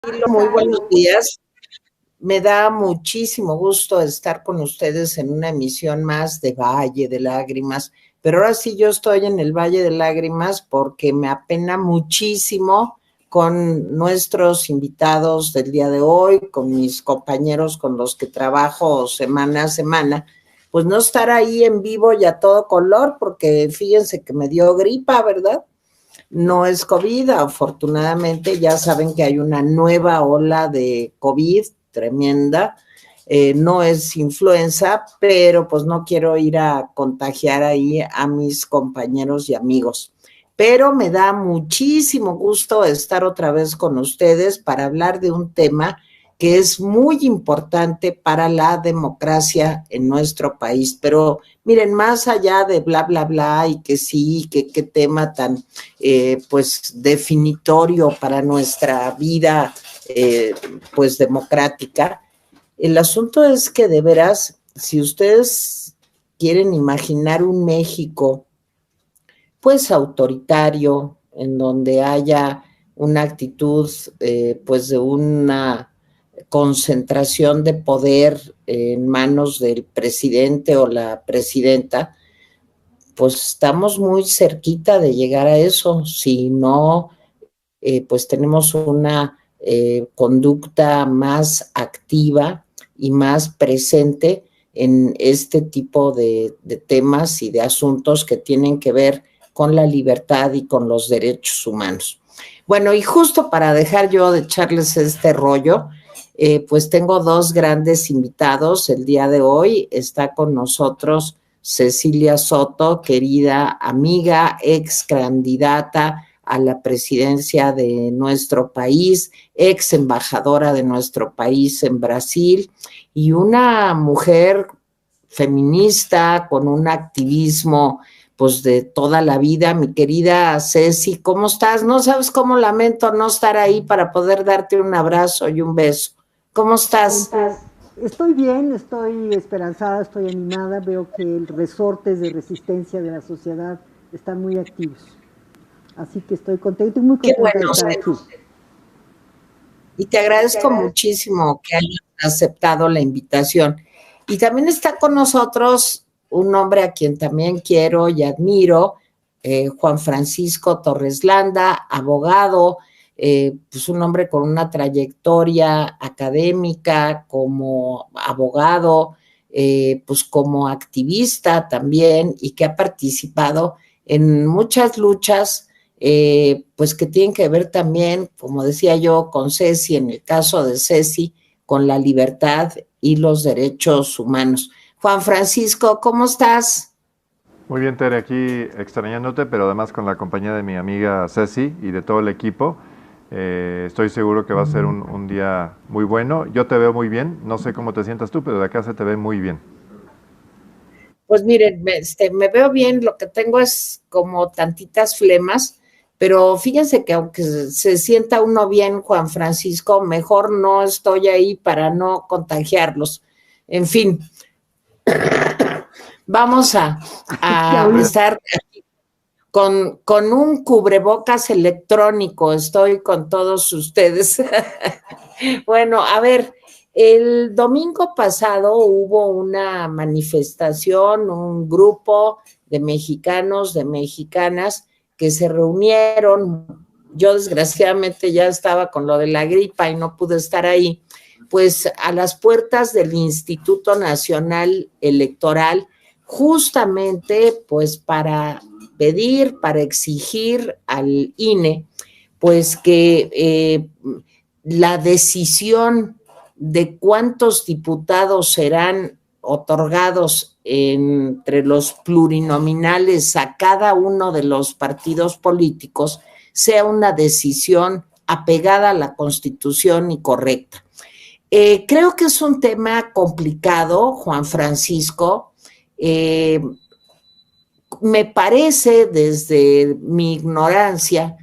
Muy buenos días. Me da muchísimo gusto estar con ustedes en una emisión más de Valle de Lágrimas, pero ahora sí yo estoy en el Valle de Lágrimas porque me apena muchísimo con nuestros invitados del día de hoy, con mis compañeros con los que trabajo semana a semana, pues no estar ahí en vivo y a todo color, porque fíjense que me dio gripa, ¿verdad? No es COVID, afortunadamente ya saben que hay una nueva ola de COVID tremenda, no es influenza, pero pues no quiero ir a contagiar ahí a mis compañeros y amigos. Pero me da muchísimo gusto estar otra vez con ustedes para hablar de un tema que es muy importante para la democracia en nuestro país. Pero miren, más allá de bla, bla, bla, y que sí, que qué tema tan pues definitorio para nuestra vida pues democrática. El asunto es que de veras, si ustedes quieren imaginar un México pues autoritario, en donde haya una actitud pues de una concentración de poder en manos del presidente o la presidenta, pues estamos muy cerquita de llegar a eso. Si no, pues tenemos una conducta más activa y más presente en este tipo de temas y de asuntos que tienen que ver con la libertad y con los derechos humanos. Bueno, y justo para dejar yo de echarles este rollo, pues tengo dos grandes invitados el día de hoy. Está con nosotros Cecilia Soto, querida amiga, ex candidata a la presidencia de nuestro país, ex embajadora de nuestro país en Brasil, y una mujer feminista con un activismo pues de toda la vida. Mi querida Ceci, ¿cómo estás? No sabes cómo lamento no estar ahí para poder darte un abrazo y un beso. ¿Cómo estás? Estoy bien, estoy esperanzada, estoy animada, veo que los resortes de resistencia de la sociedad están muy activos. Así que estoy contenta y muy contenta de estar aquí. Y te agradezco muchísimo que hayas aceptado la invitación. Y también está con nosotros un hombre a quien también quiero y admiro, Juan Francisco Torres Landa, abogado, pues un hombre con una trayectoria académica como abogado, pues como activista también, y que ha participado en muchas luchas pues que tienen que ver también, como decía yo, con Ceci, en el caso de Ceci, con la libertad y los derechos humanos. Juan Francisco, ¿cómo estás? Muy bien, Tere, aquí extrañándote, pero además con la compañía de mi amiga Ceci y de todo el equipo. Estoy seguro que va a ser un día muy bueno. Yo te veo muy bien, no sé cómo te sientas tú, pero de acá se te ve muy bien. Pues miren, me veo bien, lo que tengo es como tantitas flemas, pero fíjense que aunque se sienta uno bien, Juan Francisco, mejor no estoy ahí para no contagiarlos. En fin, vamos a estar con un cubrebocas electrónico, estoy con todos ustedes. Bueno, a ver, el domingo pasado hubo una manifestación, un grupo de mexicanos, de mexicanas que se reunieron. Yo desgraciadamente ya estaba con lo de la gripa y no pude estar ahí, pues a las puertas del Instituto Nacional Electoral, justamente pues para pedir, para exigir al INE, pues que la decisión de cuántos diputados serán otorgados entre los plurinominales a cada uno de los partidos políticos sea una decisión apegada a la Constitución y correcta. Creo que es un tema complicado, Juan Francisco. Me parece desde mi ignorancia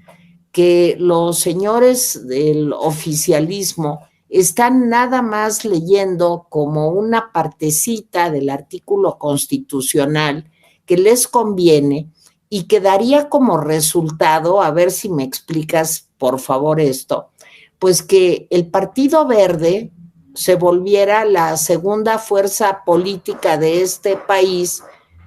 que los señores del oficialismo están nada más leyendo como una partecita del artículo constitucional que les conviene y que daría como resultado, a ver si me explicas por favor esto, pues que el Partido Verde se volviera la segunda fuerza política de este país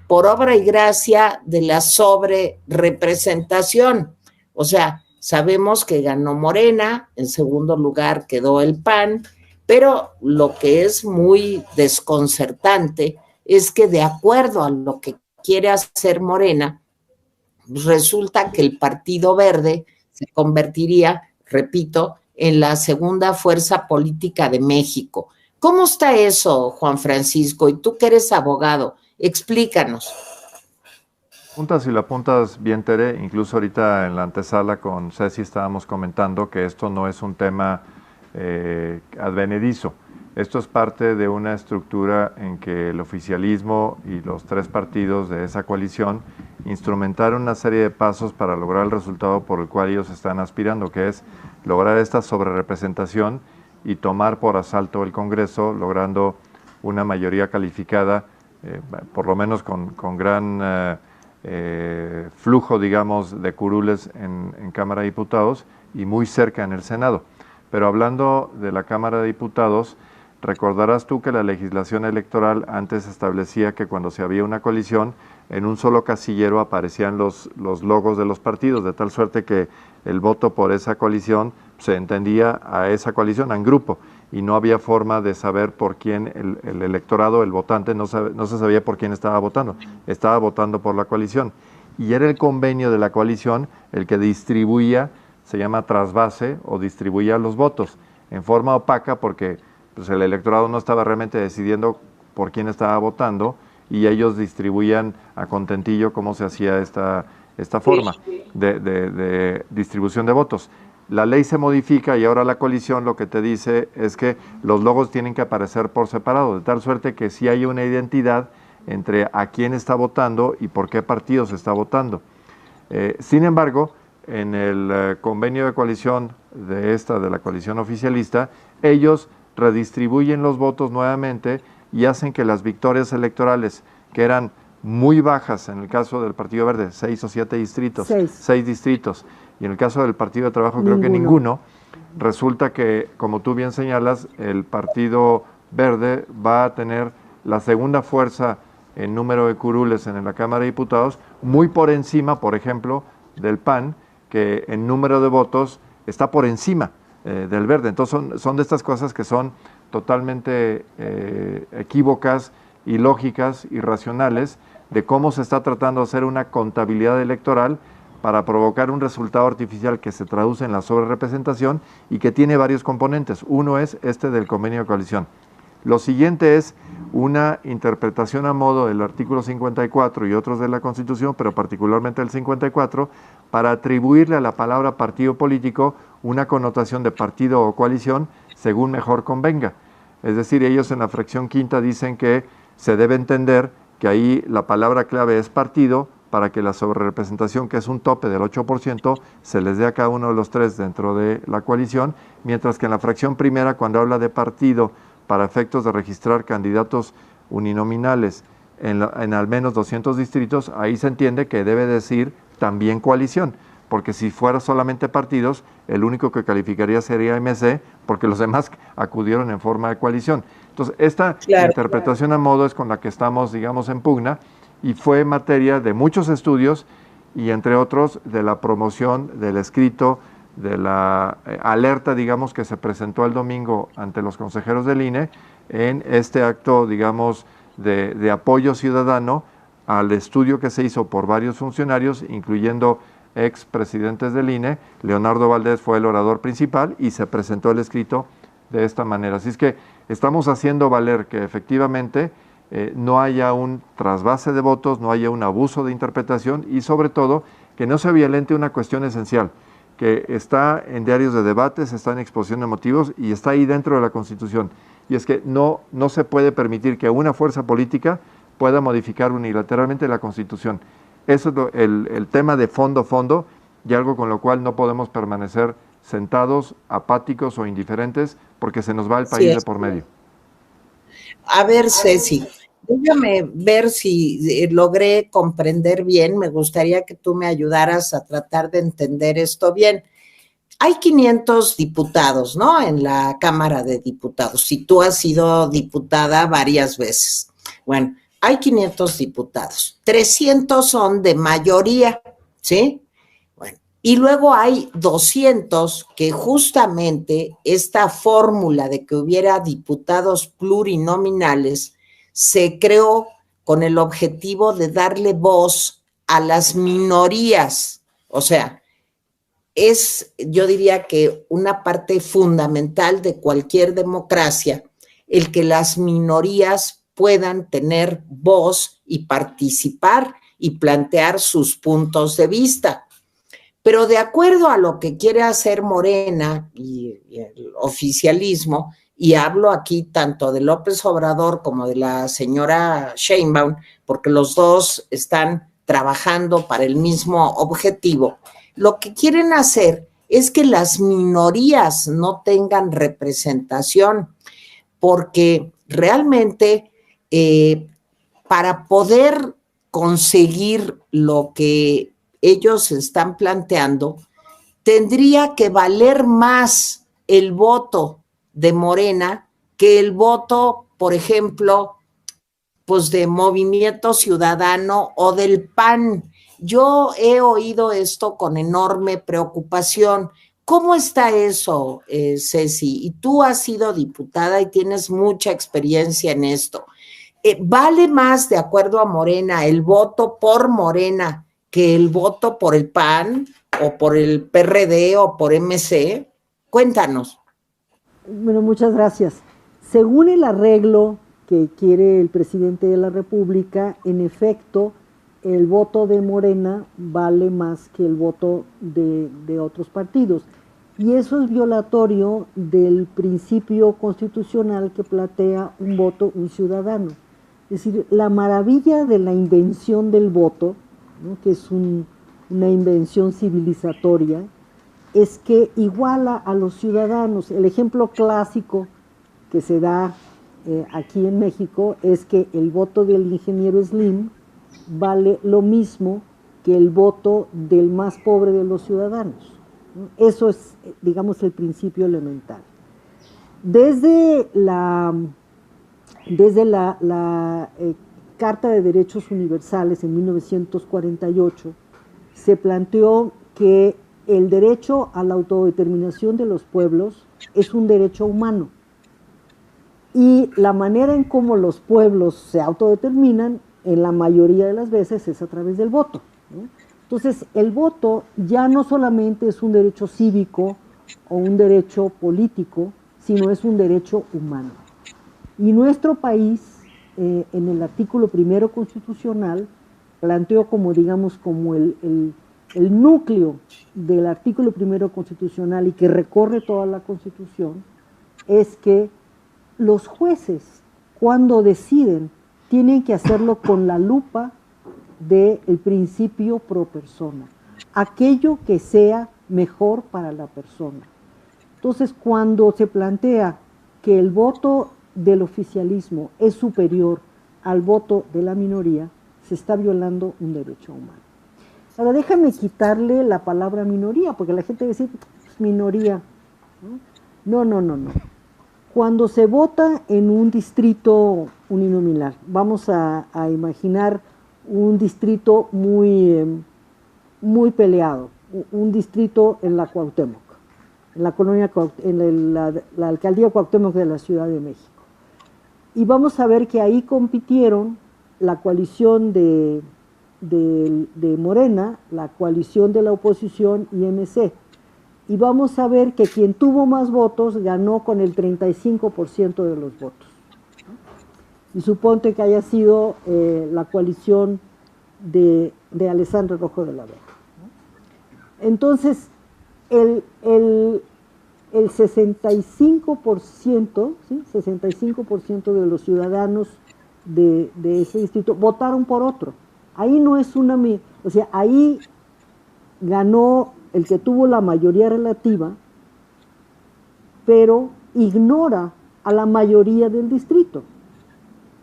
por obra y gracia de la sobrerepresentación. O sea, sabemos que ganó Morena, en segundo lugar quedó el PAN, pero lo que es muy desconcertante es que de acuerdo a lo que quiere hacer Morena, resulta que el Partido Verde se convertiría, repito, en la segunda fuerza política de México. ¿Cómo está eso, Juan Francisco? Y tú que eres abogado, explícanos. Si lo apuntas bien, Tere, incluso ahorita en la antesala con Ceci estábamos comentando que esto no es un tema advenedizo. Esto es parte de una estructura en que el oficialismo y los tres partidos de esa coalición instrumentaron una serie de pasos para lograr el resultado por el cual ellos están aspirando, que es lograr esta sobrerepresentación y tomar por asalto el Congreso, logrando una mayoría calificada, por lo menos con gran flujo, digamos, de curules en Cámara de Diputados y muy cerca en el Senado. Pero hablando de la Cámara de Diputados, recordarás tú que la legislación electoral antes establecía que cuando se había una coalición, en un solo casillero aparecían los logos de los partidos, de tal suerte que el voto por esa coalición se entendía a esa coalición, en grupo, y no había forma de saber por quién el electorado, el votante, no se sabía por quién estaba votando por la coalición. Y era el convenio de la coalición el que distribuía, se llama trasvase, o distribuía los votos en forma opaca, porque pues el electorado no estaba realmente decidiendo por quién estaba votando y ellos distribuían a contentillo cómo se hacía esta forma de distribución de votos. La ley se modifica y ahora la coalición lo que te dice es que los logos tienen que aparecer por separado, de tal suerte que sí hay una identidad entre a quién está votando y por qué partido se está votando. Sin embargo, en el convenio de coalición de la coalición oficialista, ellos redistribuyen los votos nuevamente y hacen que las victorias electorales, que eran muy bajas en el caso del Partido Verde, 6 o 7 distritos, 6 distritos, y en el caso del Partido de Trabajo creo que ninguno, resulta que, como tú bien señalas, el Partido Verde va a tener la segunda fuerza en número de curules en la Cámara de Diputados, muy por encima, por ejemplo, del PAN, que en número de votos está por encima del Verde. Entonces son de estas cosas que son totalmente equívocas, ilógicas, irracionales, de cómo se está tratando de hacer una contabilidad electoral para provocar un resultado artificial que se traduce en la sobrerepresentación y que tiene varios componentes. Uno es este del convenio de coalición. Lo siguiente es una interpretación a modo del artículo 54 y otros de la Constitución, pero particularmente el 54, para atribuirle a la palabra partido político una connotación de partido o coalición según mejor convenga. Es decir, ellos en la fracción quinta dicen que se debe entender que ahí la palabra clave es partido para que la sobrerepresentación, que es un tope del 8%, se les dé a cada uno de los tres dentro de la coalición, mientras que en la fracción primera, cuando habla de partido para efectos de registrar candidatos uninominales en al menos 200 distritos, ahí se entiende que debe decir también coalición, porque si fuera solamente partidos, el único que calificaría sería MC, porque los demás acudieron en forma de coalición. Entonces, esta interpretación a modo es con la que estamos, digamos, en pugna, y fue materia de muchos estudios, y entre otros de la promoción del escrito, de la alerta, digamos, que se presentó el domingo ante los consejeros del INE, en este acto, digamos, de apoyo ciudadano al estudio que se hizo por varios funcionarios, incluyendo ex presidentes del INE. Leonardo Valdés fue el orador principal y se presentó el escrito de esta manera. Así es que estamos haciendo valer que efectivamente no haya un trasvase de votos, no haya un abuso de interpretación y sobre todo que no se violente una cuestión esencial, que está en diarios de debates, está en exposición de motivos y está ahí dentro de la Constitución. Y es que no se puede permitir que una fuerza política pueda modificar unilateralmente la Constitución. Eso es el tema de fondo, y algo con lo cual no podemos permanecer sentados, apáticos o indiferentes, porque se nos va el país de por medio. A ver, Ceci, déjame ver si logré comprender bien. Me gustaría que tú me ayudaras a tratar de entender esto bien. hay 500 diputados, ¿no? En la Cámara de Diputados. Y tú has sido diputada varias veces. Bueno, hay 500 diputados. 300 son de mayoría, ¿sí? Bueno, y luego hay 200 que justamente esta fórmula de que hubiera diputados plurinominales se creó con el objetivo de darle voz a las minorías. O sea, es, yo diría que una parte fundamental de cualquier democracia, el que las minorías puedan tener voz y participar y plantear sus puntos de vista. Pero de acuerdo a lo que quiere hacer Morena y el oficialismo, y hablo aquí tanto de López Obrador como de la señora Sheinbaum, porque los dos están trabajando para el mismo objetivo, lo que quieren hacer es que las minorías no tengan representación, porque realmente para poder conseguir lo que ellos están planteando, tendría que valer más el voto de Morena que el voto, por ejemplo, pues de Movimiento Ciudadano o del PAN. Yo he oído esto con enorme preocupación. ¿Cómo está eso, Ceci? Y tú has sido diputada y tienes mucha experiencia en esto. ¿Vale más, de acuerdo a Morena, el voto por Morena que el voto por el PAN o por el PRD o por MC? Cuéntanos. Bueno, muchas gracias. Según el arreglo que quiere el presidente de la República, en efecto, el voto de Morena vale más que el voto de otros partidos. Y eso es violatorio del principio constitucional que plantea un voto, un ciudadano. Es decir, la maravilla de la invención del voto, ¿no?, que es una invención civilizatoria, es que iguala a los ciudadanos. El ejemplo clásico que se da aquí en México es que el voto del ingeniero Slim vale lo mismo que el voto del más pobre de los ciudadanos. Eso es, digamos, el principio elemental. Desde la Carta de Derechos Universales en 1948 se planteó que el derecho a la autodeterminación de los pueblos es un derecho humano, y la manera en cómo los pueblos se autodeterminan en la mayoría de las veces es a través del voto, ¿no? Entonces, el voto ya no solamente es un derecho cívico o un derecho político, sino es un derecho humano. Y nuestro país, en el artículo 1 constitucional, planteó como, digamos, como el núcleo del artículo 1 constitucional y que recorre toda la Constitución, es que los jueces, cuando deciden, tienen que hacerlo con la lupa del principio pro persona, aquello que sea mejor para la persona. Entonces, cuando se plantea que el voto del oficialismo es superior al voto de la minoría, se está violando un derecho humano. Ahora, déjame quitarle la palabra minoría, porque la gente dice, pues, minoría. No. Cuando se vota en un distrito uninominal, vamos a imaginar un distrito muy peleado, un distrito en la Cuauhtémoc, en la colonia, en la alcaldía Cuauhtémoc de la Ciudad de México. Y vamos a ver que ahí compitieron la coalición de Morena, la coalición de la oposición y MC. Y vamos a ver que quien tuvo más votos ganó con el 35% de los votos. Y suponte que haya sido la coalición de Alessandro Rojo de la Vega. Entonces, el 65%, ¿sí?, 65% de los ciudadanos de ese distrito votaron por otro. Ahí no es una... O sea, ahí ganó el que tuvo la mayoría relativa, pero ignora a la mayoría del distrito.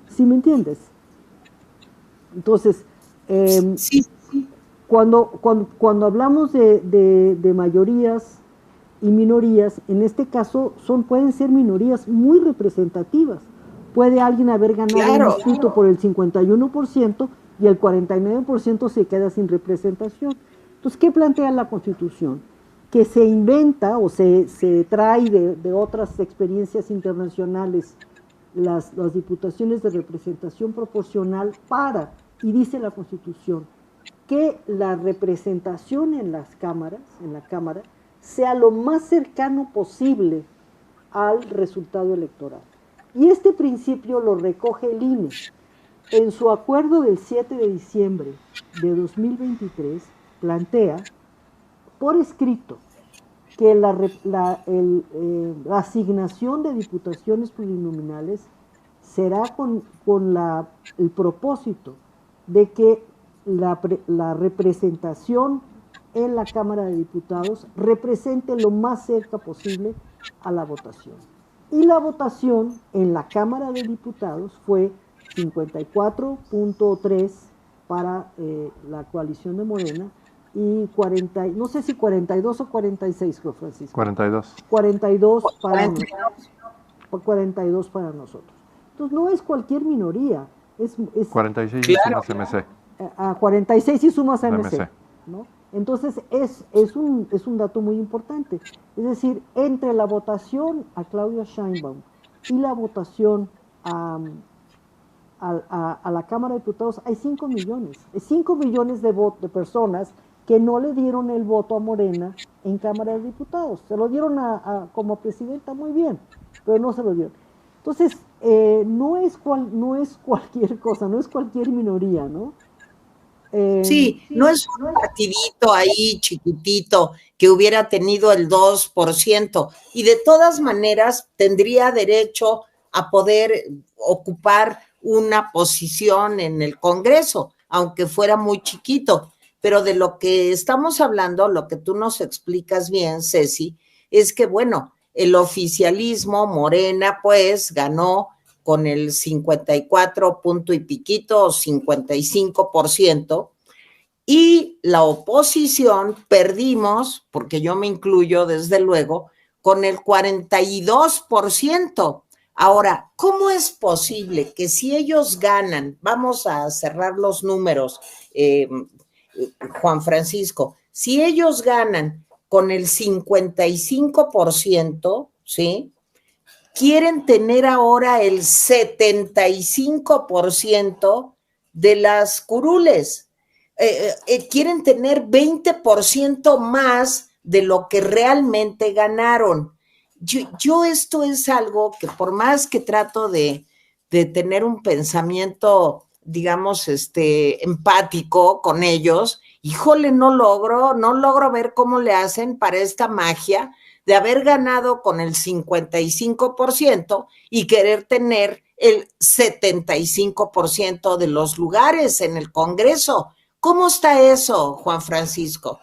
¿Sí me entiendes? Entonces, sí. Cuando hablamos de mayorías, y minorías, en este caso pueden ser minorías muy representativas. Puede alguien haber ganado un distrito por el 51% y el 49% se queda sin representación. Entonces, ¿qué plantea la Constitución? Que se inventa o se trae de otras experiencias internacionales las diputaciones de representación proporcional y dice la Constitución, que la representación en la Cámara, sea lo más cercano posible al resultado electoral. Y este principio lo recoge el INE. En su acuerdo del 7 de diciembre de 2023, plantea por escrito que la asignación de diputaciones plurinominales será con el propósito de que la representación en la Cámara de Diputados represente lo más cerca posible a la votación. Y la votación en la Cámara de Diputados fue 54.3 para la coalición de Morena y no sé si 42 o 46, Juan Francisco. 42. 42 para nosotros. Entonces no es cualquier minoría. Es 46 y sumas MC. A 46 y sumas a MC. ¿No? Entonces es un dato muy importante. Es decir, entre la votación a Claudia Sheinbaum y la votación a la Cámara de Diputados hay 5 millones. 5 millones de personas que no le dieron el voto a Morena en Cámara de Diputados. Se lo dieron como presidenta, muy bien, pero no se lo dieron. Entonces, no es cualquier cosa, no es cualquier minoría, ¿no? Sí, no es un partidito ahí chiquitito que hubiera tenido el 2% y de todas maneras tendría derecho a poder ocupar una posición en el Congreso, aunque fuera muy chiquito. Pero de lo que estamos hablando, lo que tú nos explicas bien, Ceci, es que, bueno, el oficialismo, Morena, pues, ganó con el 54 punto y piquito o 55%, y la oposición perdimos, porque yo me incluyo desde luego, con el 42%. Ahora, ¿cómo es posible que si ellos ganan, vamos a cerrar los números, Juan Francisco, si ellos ganan con el 55%, ¿sí? Quieren tener ahora el 75% de las curules. Quieren tener 20% más de lo que realmente ganaron. Yo esto es algo que por más que trato de tener un pensamiento, digamos, empático con ellos, híjole, no logro ver cómo le hacen para esta magia de haber ganado con el 55% y querer tener el 75% de los lugares en el Congreso. ¿Cómo está eso, Juan Francisco?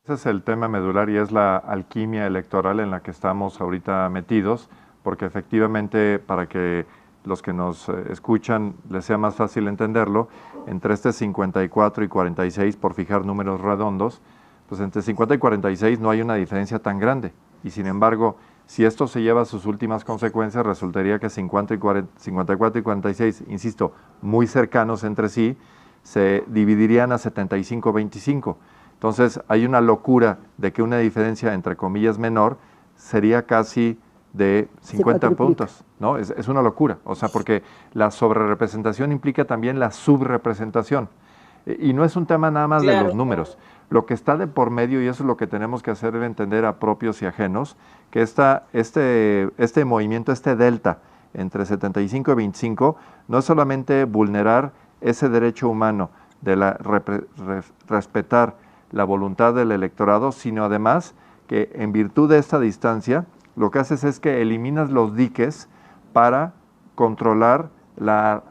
Ese es el tema medular y es la alquimia electoral en la que estamos ahorita metidos, porque efectivamente para que los que nos escuchan les sea más fácil entenderlo, entre 54 y 46, por fijar números redondos, pues entre 50 y 46 no hay una diferencia tan grande. Y sin embargo, si esto se lleva a sus últimas consecuencias, resultaría que 54 y 46, insisto, muy cercanos entre sí, se dividirían a 75-25. Entonces hay una locura de que una diferencia, entre comillas, menor, sería casi de 50 puntos, ¿no? Es una locura, o sea, porque la sobrerepresentación implica también la subrepresentación. Y no es un tema nada más de los números. Lo que está de por medio, y eso es lo que tenemos que hacer, es entender a propios y ajenos, que este movimiento, este delta entre 75 y 25, no es solamente vulnerar ese derecho humano de respetar la voluntad del electorado, sino además que en virtud de esta distancia, lo que haces es que eliminas los diques para controlar la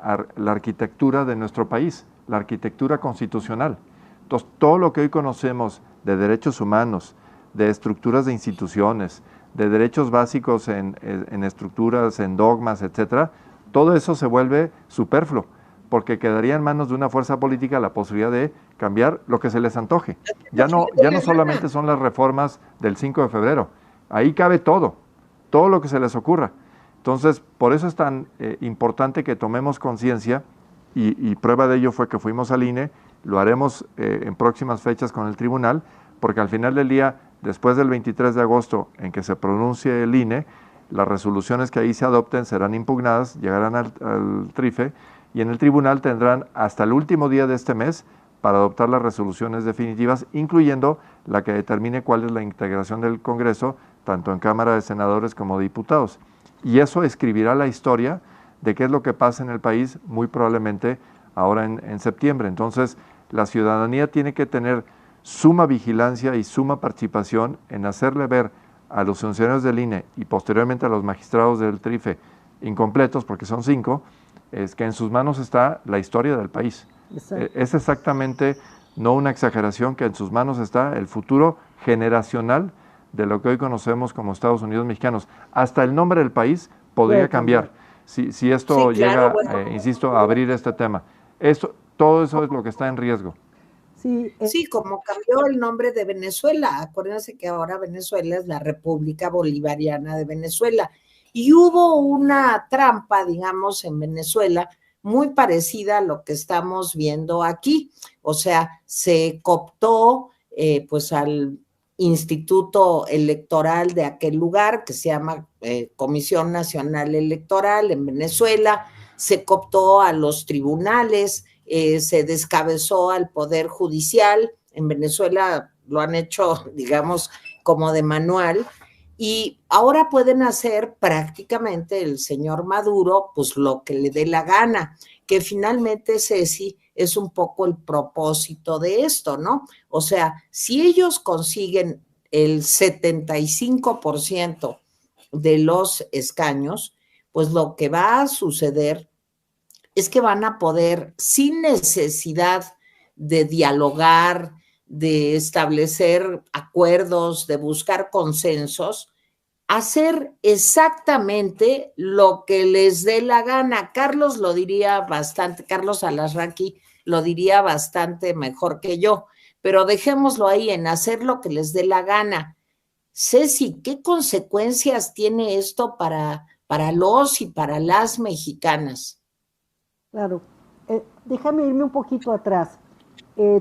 arquitectura de nuestro país, la arquitectura constitucional. Entonces, todo lo que hoy conocemos de derechos humanos, de estructuras de instituciones, de derechos básicos en estructuras, en dogmas, etcétera, todo eso se vuelve superfluo, porque quedaría en manos de una fuerza política la posibilidad de cambiar lo que se les antoje. Ya no solamente son las reformas del 5 de febrero, ahí cabe todo lo que se les ocurra. Entonces, por eso es tan importante que tomemos conciencia, y prueba de ello fue que fuimos al INE, lo haremos en próximas fechas con el tribunal, porque al final del día, después del 23 de agosto en que se pronuncie el INE, las resoluciones que ahí se adopten serán impugnadas, llegarán al TRIFE, y en el tribunal tendrán hasta el último día de este mes para adoptar las resoluciones definitivas, incluyendo la que determine cuál es la integración del Congreso, tanto en Cámara de Senadores como de Diputados. Y eso escribirá la historia de qué es lo que pasa en el país, muy probablemente ahora en septiembre. Entonces, la ciudadanía tiene que tener suma vigilancia y suma participación en hacerle ver a los funcionarios del INE y posteriormente a los magistrados del TRIFE incompletos, porque son 5, es que en sus manos está la historia del país. Es exactamente, no una exageración, que en sus manos está el futuro generacional de lo que hoy conocemos como Estados Unidos mexicanos. Hasta el nombre del país podría cambiar si esto llega, insisto, a abrir este tema. Todo eso es lo que está en riesgo. Sí, como cambió el nombre de Venezuela. Acuérdense que ahora Venezuela es la República Bolivariana de Venezuela. Y hubo una trampa, digamos, en Venezuela muy parecida a lo que estamos viendo aquí. O sea, se cooptó pues al instituto electoral de aquel lugar, que se llama Comisión Nacional Electoral en Venezuela, se cooptó a los tribunales, se descabezó al Poder Judicial. En Venezuela lo han hecho, digamos, como de manual, y ahora pueden hacer prácticamente el señor Maduro pues lo que le dé la gana, que finalmente, Ceci, es un poco el propósito de esto, ¿no? O sea, si ellos consiguen el 75% de los escaños, pues lo que va a suceder es que van a poder, sin necesidad de dialogar, de establecer acuerdos, de buscar consensos, hacer exactamente lo que les dé la gana. Carlos lo diría bastante, Carlos Alarraqui lo diría bastante mejor que yo, pero dejémoslo ahí en hacer lo que les dé la gana. Ceci, ¿qué consecuencias tiene esto para los y para las mexicanas? Claro. Déjame irme un poquito atrás.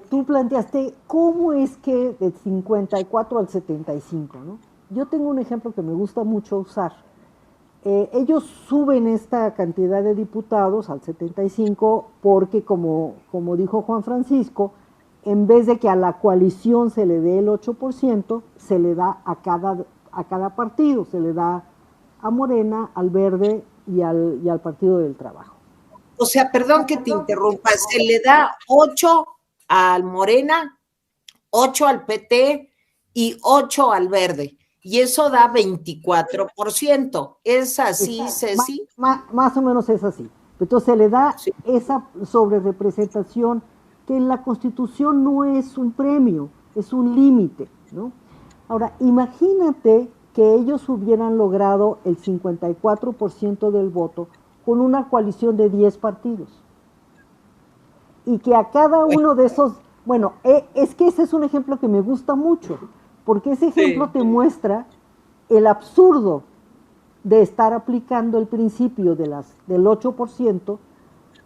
Tú planteaste cómo es que del 54 al 75, ¿no? Yo tengo un ejemplo que me gusta mucho usar. Ellos suben esta cantidad de diputados al 75 porque, como dijo Juan Francisco, en vez de que a la coalición se le dé el 8%, se le da a cada partido, se le da a Morena, al Verde y al Partido del Trabajo. O sea, perdón que te interrumpa, se le da 8 al Morena, 8 al PT y 8 al Verde. Y eso da 24%. ¿Es así, Ceci? Más o menos es así. Entonces se le da esa sobrerepresentación que en la Constitución no es un premio, es un límite, ¿no? Ahora, imagínate que ellos hubieran logrado el 54% del voto con una coalición de 10 partidos. Y que a cada uno de esos, bueno, es que ese es un ejemplo que me gusta mucho, porque ese ejemplo te muestra el absurdo de estar aplicando el principio del 8%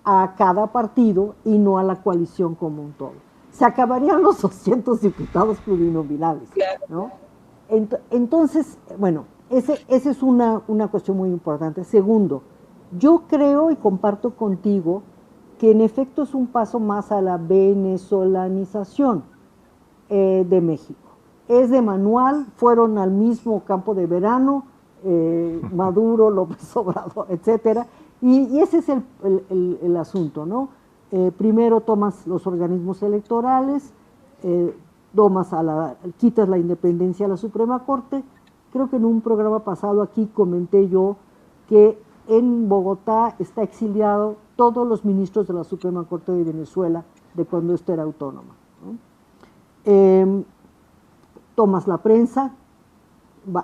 a cada partido y no a la coalición como un todo. Se acabarían los 200 diputados plurinominales, ¿no? Entonces, bueno, esa es una cuestión muy importante. Segundo, yo creo y comparto contigo que en efecto es un paso más a la venezolanización de México. Es de manual, fueron al mismo campo de verano, Maduro, López Obrador, etcétera, y ese es el asunto, ¿no? Primero tomas los organismos electorales, quitas la independencia a la Suprema Corte. Creo que en un programa pasado aquí comenté yo que en Bogotá está exiliado todos los ministros de la Suprema Corte de Venezuela de cuando esto era autónoma, ¿no? Tomas la prensa,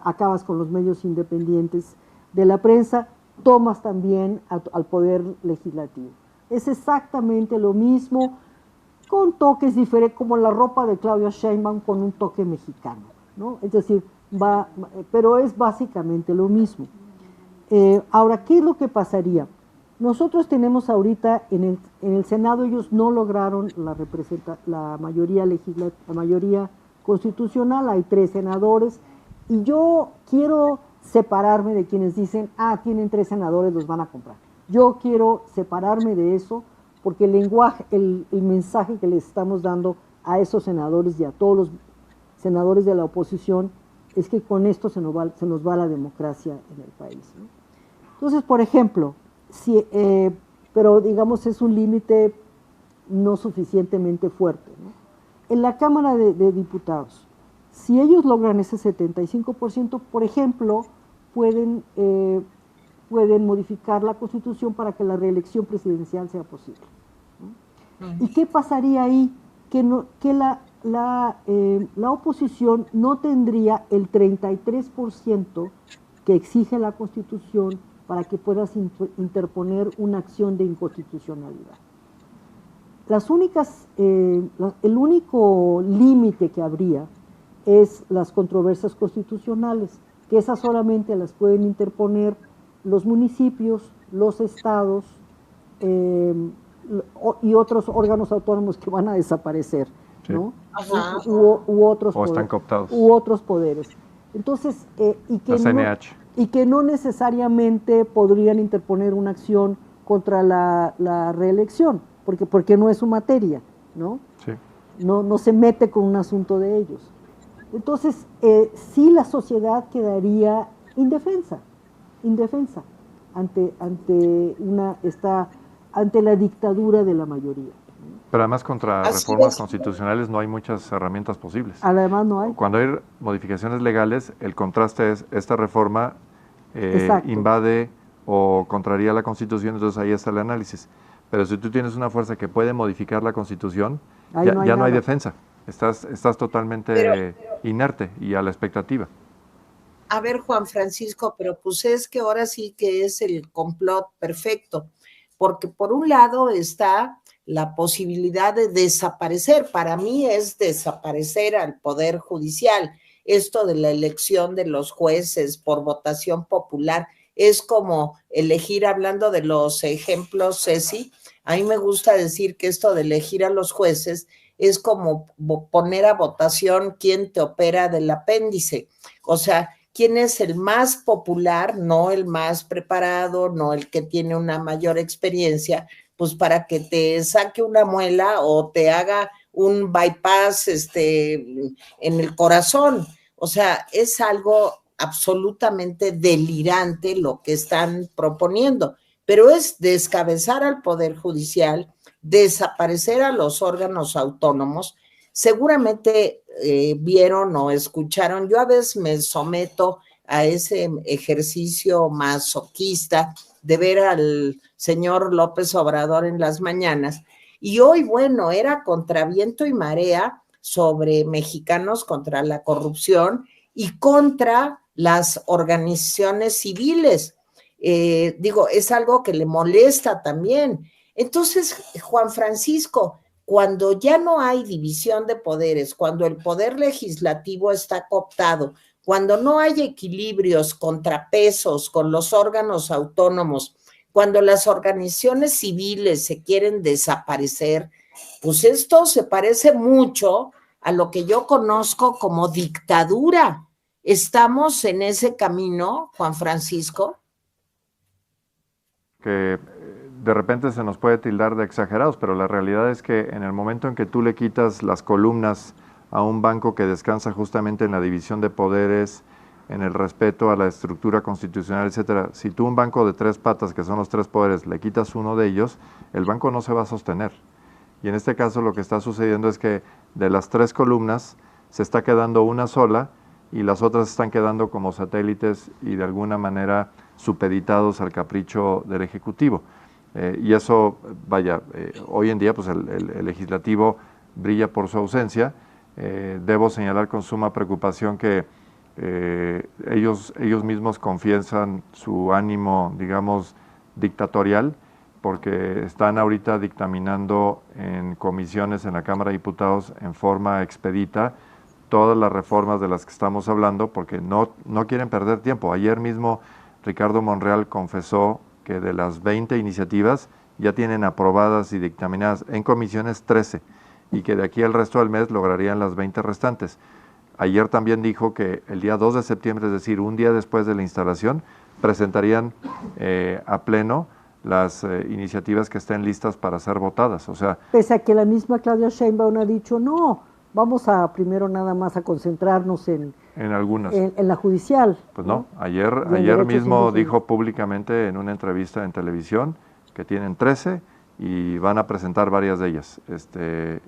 acabas con los medios independientes de la prensa, tomas también al poder legislativo. Es exactamente lo mismo, con toques diferentes, como la ropa de Claudia Sheinbaum con un toque mexicano, ¿no? Es decir, pero es básicamente lo mismo. Ahora, ¿qué es lo que pasaría? Nosotros tenemos ahorita en el Senado, ellos no lograron la mayoría constitucional, hay 3 senadores, y yo quiero separarme de quienes dicen, tienen 3 senadores, los van a comprar. Yo quiero separarme de eso, porque el lenguaje, el mensaje que les estamos dando a esos senadores y a todos los senadores de la oposición es que con esto se nos va la democracia en el país, ¿no? Entonces, por ejemplo, pero digamos es un límite no suficientemente fuerte, ¿no? En la Cámara de Diputados, si ellos logran ese 75%, por ejemplo, pueden modificar la Constitución para que la reelección presidencial sea posible, ¿no? ¿Y qué pasaría ahí? Que la oposición no tendría el 33% que exige la Constitución para que puedas interponer una acción de inconstitucionalidad. El único límite que habría es las controversias constitucionales, que esas solamente las pueden interponer los municipios, los estados y otros órganos autónomos que van a desaparecer, sí, ¿no? U otros o están cooptados. U otros poderes. Entonces, y que no necesariamente podrían interponer una acción contra la reelección, porque no es su materia, ¿no? Sí. No se mete con un asunto de ellos. Entonces, sí, la sociedad quedaría indefensa ante la dictadura de la mayoría. Pero además contra reformas constitucionales no hay muchas herramientas posibles. Además no hay. Cuando hay modificaciones legales, el contraste es esta reforma invade o contraría la Constitución, entonces ahí está el análisis. Pero si tú tienes una fuerza que puede modificar la Constitución, ya no hay defensa. Estás totalmente inerte y a la expectativa. A ver, Juan Francisco, pero pues es que ahora sí que es el complot perfecto, porque por un lado está la posibilidad de desaparecer. Para mí es desaparecer al Poder Judicial. Esto de la elección de los jueces por votación popular es como elegir, hablando de los ejemplos, Ceci, a mí me gusta decir que esto de elegir a los jueces es como poner a votación quién te opera del apéndice. O sea, quién es el más popular, no el más preparado, no el que tiene una mayor experiencia, pues para que te saque una muela o te haga un bypass en el corazón. O sea, es algo absolutamente delirante lo que están proponiendo, pero es descabezar al Poder Judicial, desaparecer a los órganos autónomos. Seguramente vieron o escucharon, yo a veces me someto a ese ejercicio masoquista de ver al señor López Obrador en las mañanas, y hoy, bueno, era contra viento y marea sobre mexicanos contra la corrupción y contra las organizaciones civiles. Es algo que le molesta también. Entonces, Juan Francisco, cuando ya no hay división de poderes, cuando el poder legislativo está cooptado, cuando no hay equilibrios, contrapesos con los órganos autónomos, cuando las organizaciones civiles se quieren desaparecer, pues esto se parece mucho a lo que yo conozco como dictadura. ¿Estamos en ese camino, Juan Francisco? Que de repente se nos puede tildar de exagerados, pero la realidad es que en el momento en que tú le quitas las columnas a un banco que descansa justamente en la división de poderes, en el respeto a la estructura constitucional, etcétera, si tú un banco de 3 patas, que son los 3 poderes, le quitas uno de ellos, el banco no se va a sostener. Y en este caso lo que está sucediendo es que de las 3 columnas se está quedando una sola y las otras están quedando como satélites y de alguna manera supeditados al capricho del Ejecutivo. Y eso, hoy en día pues el Legislativo brilla por su ausencia. Debo señalar con suma preocupación que ellos mismos confiesan su ánimo, digamos, dictatorial, porque están ahorita dictaminando en comisiones en la Cámara de Diputados en forma expedita todas las reformas de las que estamos hablando, porque no quieren perder tiempo. Ayer mismo Ricardo Monreal confesó que de las 20 iniciativas ya tienen aprobadas y dictaminadas en comisiones 13, y que de aquí al resto del mes lograrían las 20 restantes. Ayer también dijo que el día 2 de septiembre, es decir, un día después de la instalación, presentarían a pleno las iniciativas que estén listas para ser votadas. O sea, pese a que la misma Claudia Sheinbaum ha dicho, no, vamos a primero nada más a concentrarnos en algunas. En la judicial. Pues no, ayer mismo dijo públicamente en una entrevista en televisión que tienen 13 y van a presentar varias de ellas.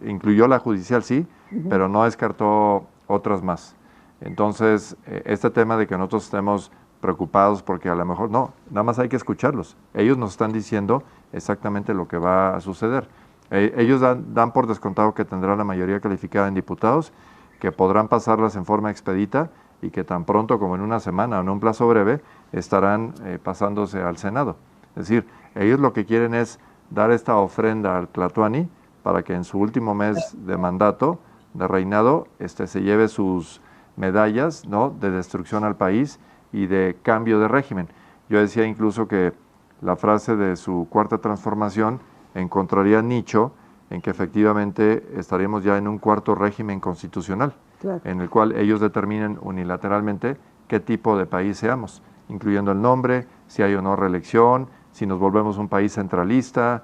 Incluyó la judicial, sí, pero no descartó otras más. Entonces, este tema de que nosotros estemos preocupados porque a lo mejor no, nada más hay que escucharlos. Ellos nos están diciendo exactamente lo que va a suceder. Ellos dan por descontado que tendrán la mayoría calificada en diputados, que podrán pasarlas en forma expedita y que tan pronto como en una semana o en un plazo breve estarán pasándose al Senado. Es decir, ellos lo que quieren es dar esta ofrenda al Tlatuani para que en su último mes de mandato, de reinado, se lleve sus medallas, ¿no?, de destrucción al país y de cambio de régimen. Yo decía incluso que la frase de su cuarta transformación encontraría nicho en que efectivamente estaríamos ya en un cuarto régimen constitucional, claro, en el cual ellos determinen unilateralmente qué tipo de país seamos, incluyendo el nombre, si hay o no reelección, si nos volvemos un país centralista,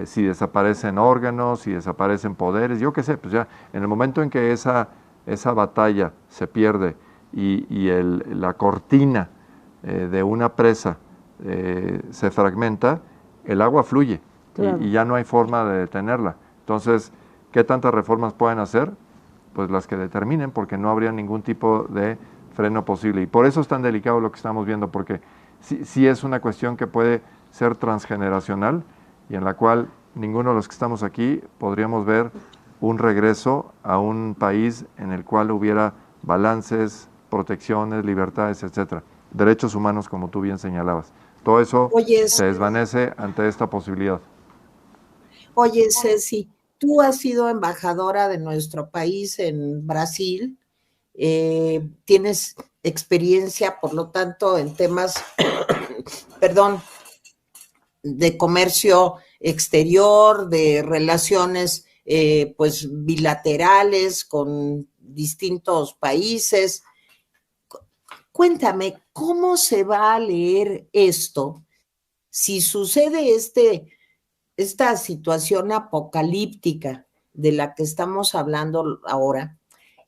si desaparecen órganos, si desaparecen poderes, yo qué sé, pues ya en el momento en que esa batalla se pierde y la cortina de una presa se fragmenta, el agua fluye, claro, y ya no hay forma de detenerla. Entonces, ¿qué tantas reformas pueden hacer? Pues las que determinen, porque no habría ningún tipo de freno posible. Y por eso es tan delicado lo que estamos viendo, porque sí es una cuestión que puede ser transgeneracional y en la cual ninguno de los que estamos aquí podríamos ver un regreso a un país en el cual hubiera balances, protecciones, libertades, etcétera. Derechos humanos, como tú bien señalabas. Todo eso se desvanece ante esta posibilidad. Oye, Ceci, tú has sido embajadora de nuestro país en Brasil, tienes experiencia, por lo tanto, en temas, perdón, de comercio exterior, de relaciones pues bilaterales con distintos países. Cuéntame, ¿cómo se va a leer esto si sucede esta situación apocalíptica de la que estamos hablando ahora?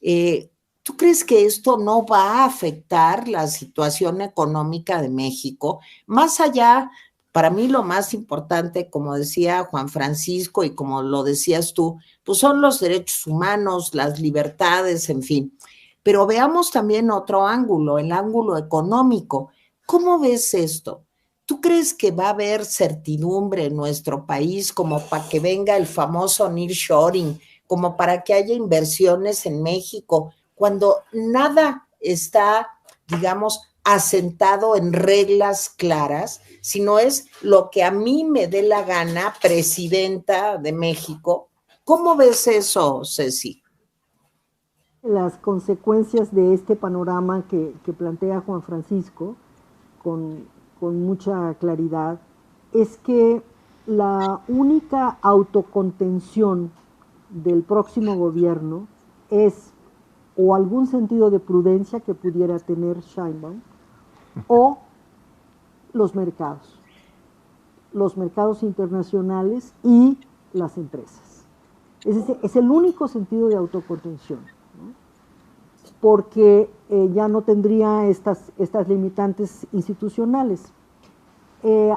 ¿Tú crees que esto no va a afectar la situación económica de México? Más allá, para mí lo más importante, como decía Juan Francisco y como lo decías tú, pues son los derechos humanos, las libertades, en fin. Pero veamos también otro ángulo, el ángulo económico. ¿Cómo ves esto? ¿Tú crees que va a haber certidumbre en nuestro país como para que venga el famoso nearshoring, como para que haya inversiones en México, cuando nada está, digamos, asentado en reglas claras, sino es lo que a mí me dé la gana, presidenta de México? ¿Cómo ves eso, Ceci? Las consecuencias de este panorama que plantea Juan Francisco con mucha claridad es que la única autocontención del próximo gobierno es o algún sentido de prudencia que pudiera tener Sheinbaum o los mercados internacionales y las empresas. Es el único sentido de autocontención, ¿no? Porque ya no tendría estas limitantes institucionales.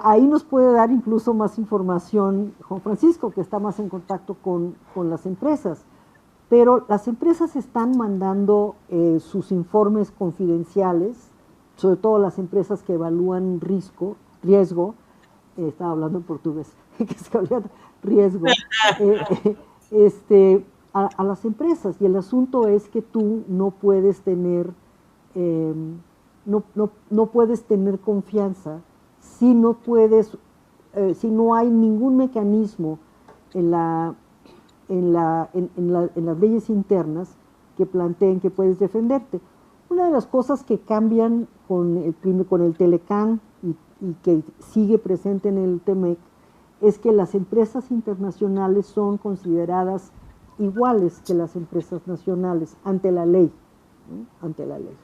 Ahí nos puede dar incluso más información Juan Francisco, que está más en contacto con las empresas, pero las empresas están mandando sus informes confidenciales, sobre todo las empresas que evalúan riesgo, estaba hablando en portugués, que se habla riesgo, a las empresas, y el asunto es que tú no puedes tener no puedes tener confianza si no puedes si no hay ningún mecanismo en las leyes internas que planteen que puedes defenderte. Una de las cosas que cambian con el Telecán y que sigue presente en el TEMEC es que las empresas internacionales son consideradas iguales que las empresas nacionales ante la ley, ¿no? Ante la ley.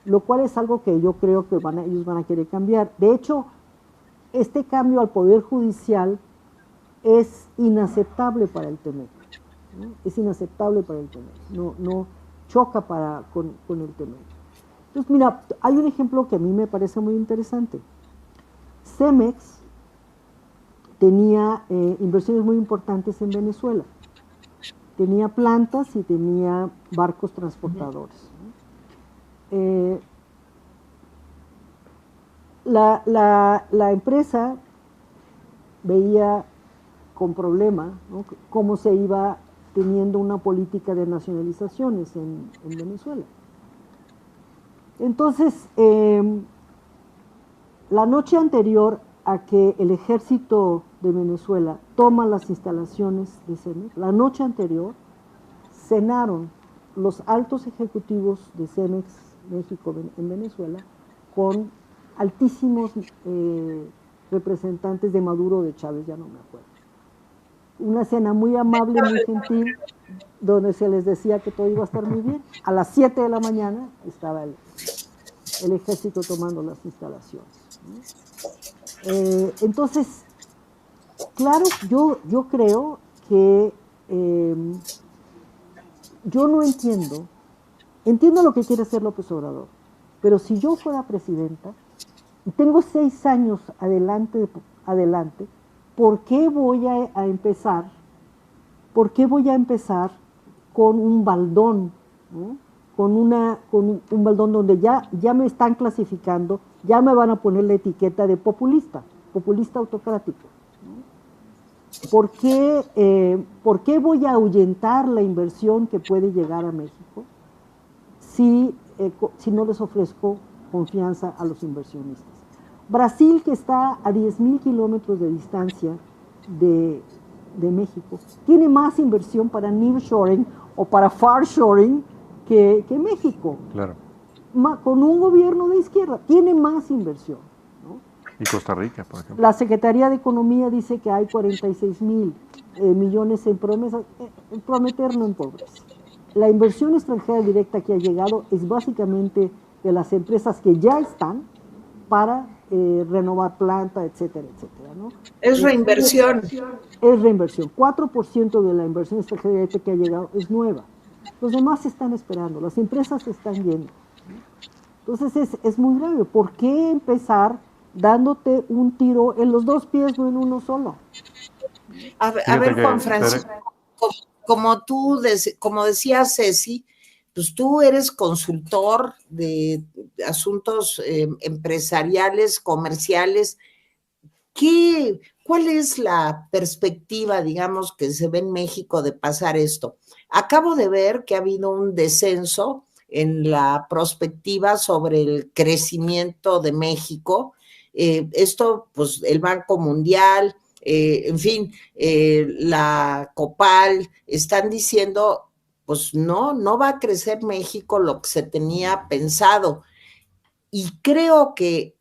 Lo cual es algo que yo creo que ellos van a querer cambiar. De hecho, este cambio al Poder Judicial es inaceptable para el TEMEC, ¿no? Es inaceptable para el TEMEC, no choca con el TEMEC. Entonces, mira, hay un ejemplo que a mí me parece muy interesante. Cemex tenía inversiones muy importantes en Venezuela. Tenía plantas y tenía barcos transportadores, ¿no? La empresa veía con problema, ¿no?, cómo se iba teniendo una política de nacionalizaciones en Venezuela. Entonces, la noche anterior a que el ejército de Venezuela toma las instalaciones de Cemex, la noche anterior cenaron los altos ejecutivos de Cemex México en Venezuela con altísimos representantes de Maduro o de Chávez, ya no me acuerdo. Una cena muy amable, muy gentil, donde se les decía que todo iba a estar muy bien. A las 7 de la mañana estaba el ejército tomando las instalaciones, ¿no? Entonces, claro, yo creo que yo no entiendo lo que quiere hacer López Obrador, pero si yo fuera presidenta y tengo 6 años adelante, ¿por qué voy a empezar con un baldón, ¿no?, con un baldón donde ya me están clasificando, ya me van a poner la etiqueta de populista autocrático, ¿no? ¿Por qué voy a ahuyentar la inversión que puede llegar a México si no les ofrezco confianza a los inversionistas? Brasil, que está a 10,000 kilómetros de distancia de México, tiene más inversión para nearshoring o para farshoring que México. Claro. Con un gobierno de izquierda, tiene más inversión, ¿no? Y Costa Rica, por ejemplo. La Secretaría de Economía dice que hay 46,000 millones en promesas. Prometer no empobrece. La inversión extranjera directa que ha llegado es básicamente de las empresas que ya están para renovar planta, etcétera, etcétera, ¿no? Es reinversión. Es reinversión. 4% de la inversión extranjera directa que ha llegado es nueva. Los demás están esperando, las empresas están yendo. Entonces es muy grave. ¿Por qué empezar dándote un tiro en los 2 pies, no en uno solo? A ver, Juan Francisco, como decía Ceci, pues tú eres consultor de asuntos empresariales, comerciales. ¿Cuál es la perspectiva, digamos, que se ve en México de pasar esto? Acabo de ver que ha habido un descenso en la prospectiva sobre el crecimiento de México. Esto, pues, el Banco Mundial, en fin, la Copal, están diciendo, pues no va a crecer México lo que se tenía pensado. Y creo que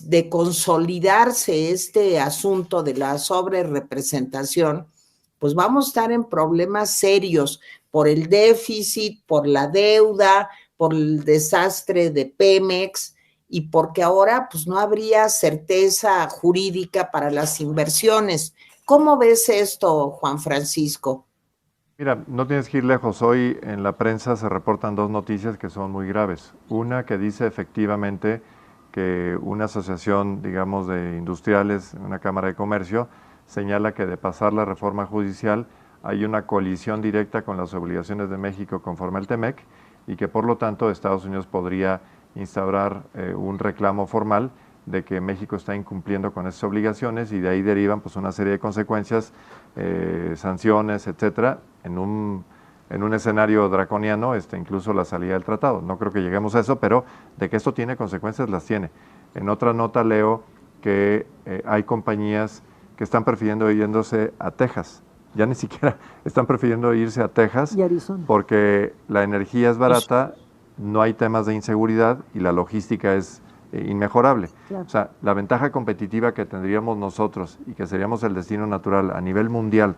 de consolidarse este asunto de la sobrerepresentación, pues vamos a estar en problemas serios por el déficit, por la deuda, por el desastre de Pemex y porque ahora pues no habría certeza jurídica para las inversiones. ¿Cómo ves esto, Juan Francisco? Mira, no tienes que ir lejos. Hoy en la prensa se reportan 2 noticias que son muy graves. Una que dice efectivamente que una asociación, digamos, de industriales, una cámara de comercio, señala que de pasar la reforma judicial hay una colisión directa con las obligaciones de México conforme al TEMEC y que por lo tanto Estados Unidos podría instaurar un reclamo formal de que México está incumpliendo con esas obligaciones y de ahí derivan pues una serie de consecuencias, sanciones, etcétera, en un escenario draconiano, incluso la salida del tratado. No creo que lleguemos a eso, pero de que esto tiene consecuencias, las tiene. En otra nota leo que hay compañías que están prefiriendo yéndose a Texas. Ya ni siquiera están prefiriendo irse a Texas y Arizona, porque la energía es barata, no hay temas de inseguridad y la logística es inmejorable. Claro. O sea, la ventaja competitiva que tendríamos nosotros y que seríamos el destino natural a nivel mundial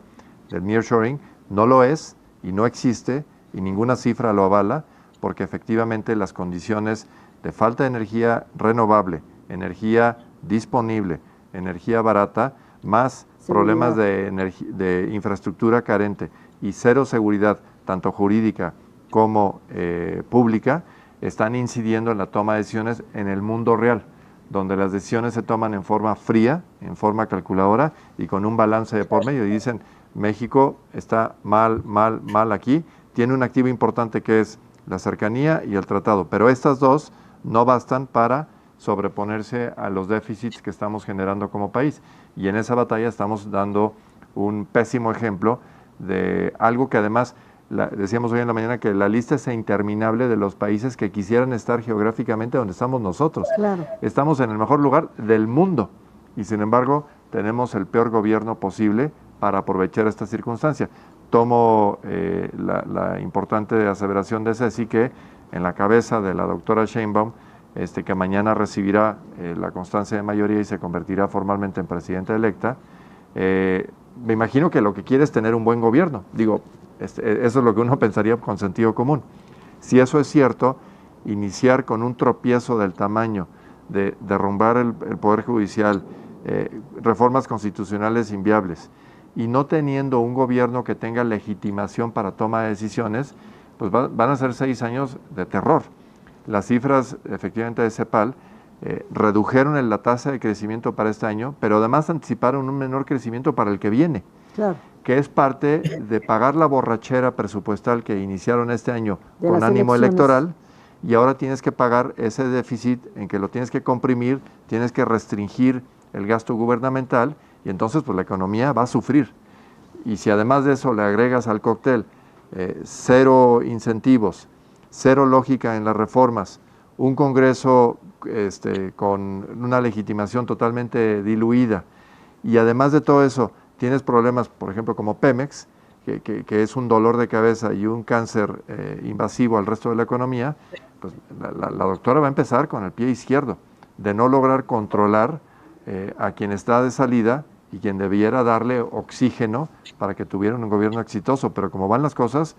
del nearshoring no lo es y no existe y ninguna cifra lo avala, porque efectivamente las condiciones de falta de energía renovable, energía disponible, energía barata, más seguridad, problemas de infraestructura carente y cero seguridad, tanto jurídica como pública, están incidiendo en la toma de decisiones en el mundo real, donde las decisiones se toman en forma fría, en forma calculadora y con un balance de por medio. Y dicen, México está mal aquí, tiene un activo importante que es la cercanía y el tratado, pero estas dos no bastan para sobreponerse a los déficits que estamos generando como país. Y en esa batalla estamos dando un pésimo ejemplo de algo que además, decíamos hoy en la mañana que la lista es interminable de los países que quisieran estar geográficamente donde estamos nosotros. claro. Estamos en el mejor lugar del mundo y sin embargo tenemos el peor gobierno posible para aprovechar esta circunstancia. Tomo la importante aseveración de Ceci que en la cabeza de la doctora Sheinbaum, que mañana recibirá la constancia de mayoría y se convertirá formalmente en presidenta electa, me imagino que lo que quiere es tener un buen gobierno. Digo, eso es lo que uno pensaría con sentido común. Si eso es cierto, iniciar con un tropiezo del tamaño de derrumbar el Poder Judicial, reformas constitucionales inviables, y no teniendo un gobierno que tenga legitimación para toma de decisiones, pues van a ser 6 años de terror. Las cifras, efectivamente, de CEPAL redujeron la tasa de crecimiento para este año, pero además anticiparon un menor crecimiento para el que viene, Claro. que es parte de pagar la borrachera presupuestal que iniciaron este año De con las ánimo elecciones. electoral, y ahora tienes que pagar ese déficit en que lo tienes que comprimir, tienes que restringir el gasto gubernamental, y entonces pues la economía va a sufrir. Y si además de eso le agregas al cóctel cero incentivos, cero lógica en las reformas, un Congreso con una legitimación totalmente diluida, y además de todo eso tienes problemas, por ejemplo, como Pemex, que es un dolor de cabeza y un cáncer invasivo al resto de la economía, pues la doctora va a empezar con el pie izquierdo, de no lograr controlar a quien está de salida y quien debiera darle oxígeno para que tuvieran un gobierno exitoso. Pero como van las cosas,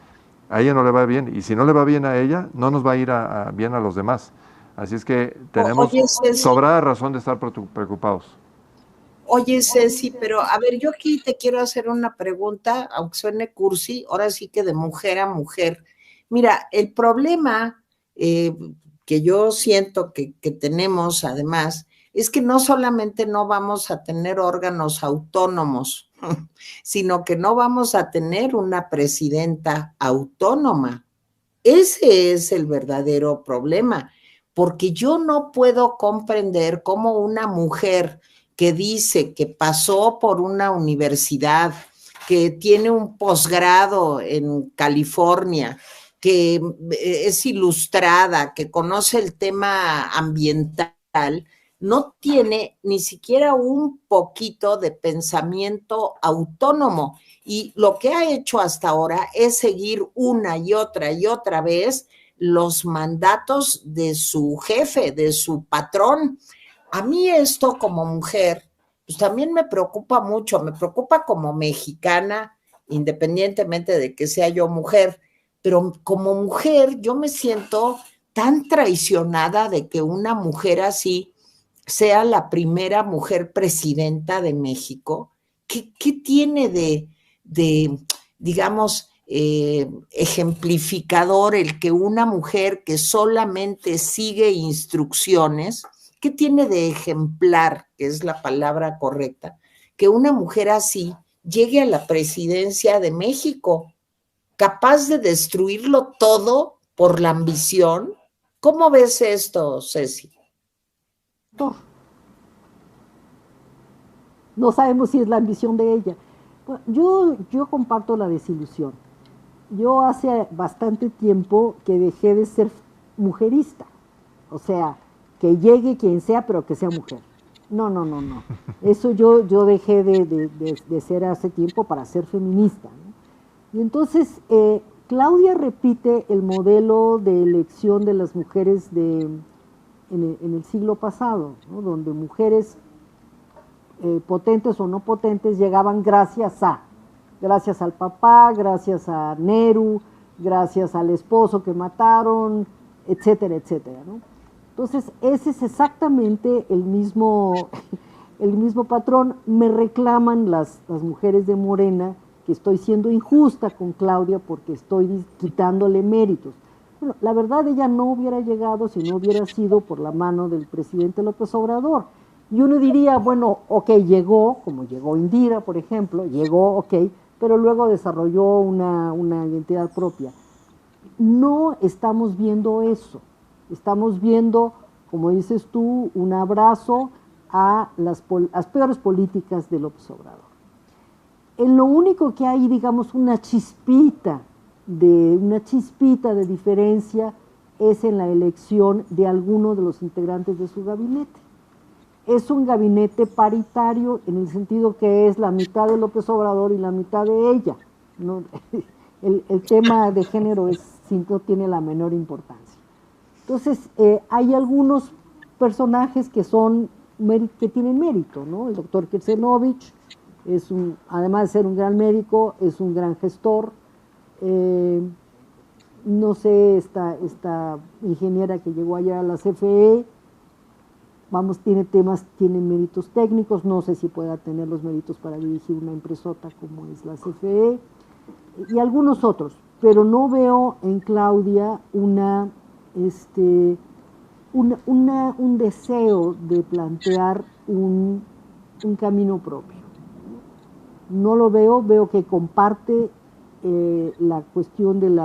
a ella no le va bien, y si no le va bien a ella, no nos va a ir bien a los demás. Así es que tenemos sobrada razón de estar preocupados. Oye, Ceci, pero a ver, yo aquí te quiero hacer una pregunta, aunque suene cursi, ahora sí que de mujer a mujer. Mira, el problema que yo siento que tenemos además es que no solamente no vamos a tener órganos autónomos, sino que no vamos a tener una presidenta autónoma. Ese es el verdadero problema, porque yo no puedo comprender cómo una mujer que dice que pasó por una universidad, que tiene un posgrado en California, que es ilustrada, que conoce el tema ambiental, no tiene ni siquiera un poquito de pensamiento autónomo. Y lo que ha hecho hasta ahora es seguir una y otra vez los mandatos de su jefe, de su patrón. A mí esto como mujer, pues también me preocupa mucho, me preocupa como mexicana, independientemente de que sea yo mujer, pero como mujer yo me siento tan traicionada de que una mujer así sea la primera mujer presidenta de México. ¿Qué tiene digamos, ejemplificador el que una mujer que solamente sigue instrucciones, qué tiene de ejemplar, que es la palabra correcta, que una mujer así llegue a la presidencia de México, capaz de destruirlo todo por la ambición? ¿Cómo ves esto, Ceci? No sabemos si es la ambición de ella. Yo comparto la desilusión. Yo hace bastante tiempo que dejé de ser mujerista. O sea, que llegue quien sea, pero que sea mujer. No, no, no, no. Eso yo dejé de ser hace tiempo para ser feminista, ¿no? Y entonces, Claudia repite el modelo de elección de las mujeres en el siglo pasado, ¿no? Donde mujeres potentes o no potentes llegaban gracias al papá, gracias a Nehru, gracias al esposo que mataron, etcétera, etcétera, ¿no? Entonces, ese es exactamente el mismo patrón. Me reclaman las mujeres de Morena que estoy siendo injusta con Claudia porque estoy quitándole méritos. Bueno, la verdad, ella no hubiera llegado si no hubiera sido por la mano del presidente López Obrador. Y uno diría, bueno, ok, llegó, como llegó Indira, por ejemplo, llegó, ok, pero luego desarrolló una identidad propia. No estamos viendo eso. Estamos viendo, como dices tú, un abrazo a las peores políticas de López Obrador. En lo único que hay, digamos, una chispita de diferencia es en la elección de alguno de los integrantes de su gabinete. Es un gabinete paritario en el sentido que es la mitad de López Obrador y la mitad de ella, ¿no? El tema de género no tiene la menor importancia. Entonces, hay algunos personajes que tienen mérito, ¿no? El doctor Kersenovich además de ser un gran médico, es un gran gestor. No sé, esta ingeniera que llegó allá a la CFE, tiene méritos técnicos, no sé si pueda tener los méritos para dirigir una empresota como es la CFE, y algunos otros, pero no veo en Claudia un deseo de plantear un camino propio. No lo veo que comparte la cuestión del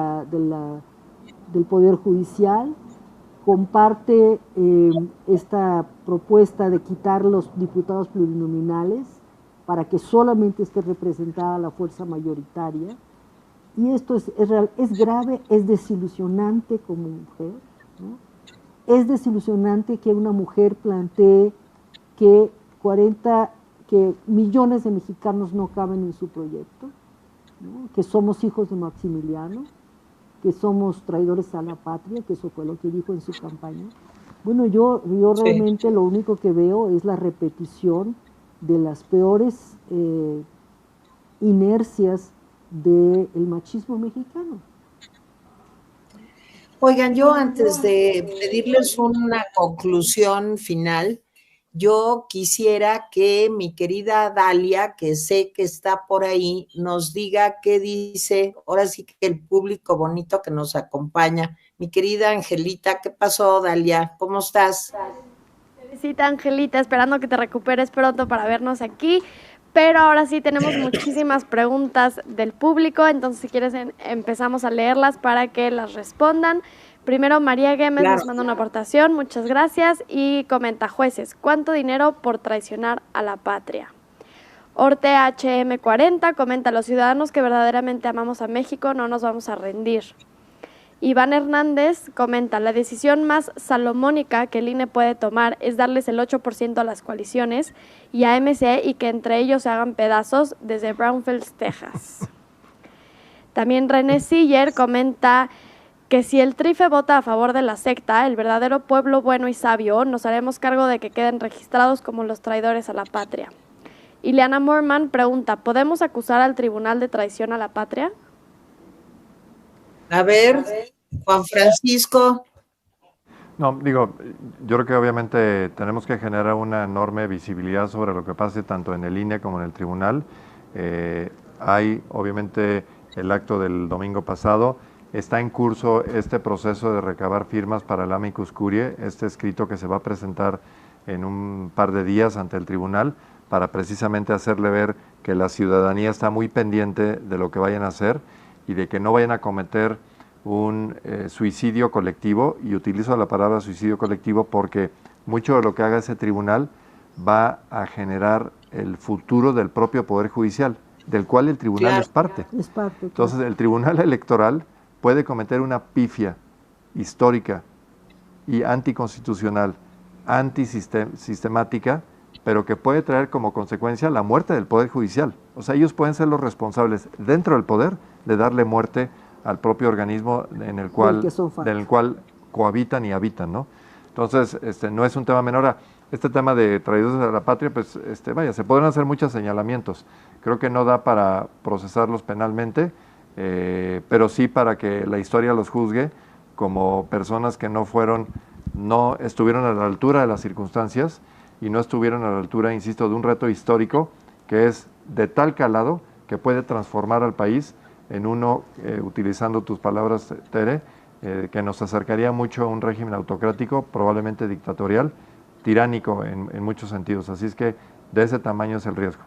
Poder Judicial, comparte esta propuesta de quitar los diputados plurinominales para que solamente esté representada la fuerza mayoritaria. Y esto es grave, es desilusionante como mujer, ¿no? Es desilusionante que una mujer plantee que millones de mexicanos no caben en su proyecto, ¿no? Que somos hijos de Maximiliano, que somos traidores a la patria, que eso fue lo que dijo en su campaña. Bueno, yo realmente lo único que veo es la repetición de las peores inercias del machismo mexicano. Oigan, yo antes de pedirles una conclusión final, yo quisiera que mi querida Dalia, que sé que está por ahí, nos diga qué dice, ahora sí que el público bonito que nos acompaña. Mi querida Angelita, ¿qué pasó, Dalia? ¿Cómo estás? Felicita, Angelita, esperando que te recuperes pronto para vernos aquí. Pero ahora sí tenemos muchísimas preguntas del público, entonces si quieres empezamos a leerlas para que las respondan. Primero María Gémez nos manda una aportación, muchas gracias, y comenta: jueces, ¿cuánto dinero por traicionar a la patria? Orte HM40 comenta: los ciudadanos que verdaderamente amamos a México no nos vamos a rendir. Iván Hernández comenta: la decisión más salomónica que el INE puede tomar es darles el 8% a las coaliciones y a MC y que entre ellos se hagan pedazos desde Brownfields, Texas. También René Siller comenta que si el Trife vota a favor de la secta, el verdadero pueblo bueno y sabio, nos haremos cargo de que queden registrados como los traidores a la patria. Ileana Moorman pregunta: ¿podemos acusar al tribunal de traición a la patria? A ver, Juan Francisco. No, digo, yo creo que obviamente tenemos que generar una enorme visibilidad sobre lo que pase tanto en el INE como en el tribunal. Hay obviamente el acto del domingo pasado, está en curso este proceso de recabar firmas para el amicus curiae, este escrito que se va a presentar en un par de días ante el tribunal para precisamente hacerle ver que la ciudadanía está muy pendiente de lo que vayan a hacer y de que no vayan a cometer un suicidio colectivo, y utilizo la palabra suicidio colectivo porque mucho de lo que haga ese tribunal va a generar el futuro del propio Poder Judicial, del cual el tribunal es parte. Entonces el Tribunal Electoral puede cometer una pifia histórica y anticonstitucional, antisistemática, pero que puede traer como consecuencia la muerte del Poder Judicial. O sea, ellos pueden ser los responsables dentro del poder de darle muerte al propio organismo en el cual cohabitan y habitan, ¿no? Entonces, no es un tema menor. Este tema de traidores a la patria, pues, vaya, se podrán hacer muchos señalamientos. Creo que no da para procesarlos penalmente, pero sí para que la historia los juzgue como personas que no estuvieron a la altura de las circunstancias y no estuvieron a la altura, insisto, de un reto histórico que es de tal calado que puede transformar al país en uno, utilizando tus palabras, Tere, que nos acercaría mucho a un régimen autocrático, probablemente dictatorial, tiránico en muchos sentidos. Así es que de ese tamaño es el riesgo.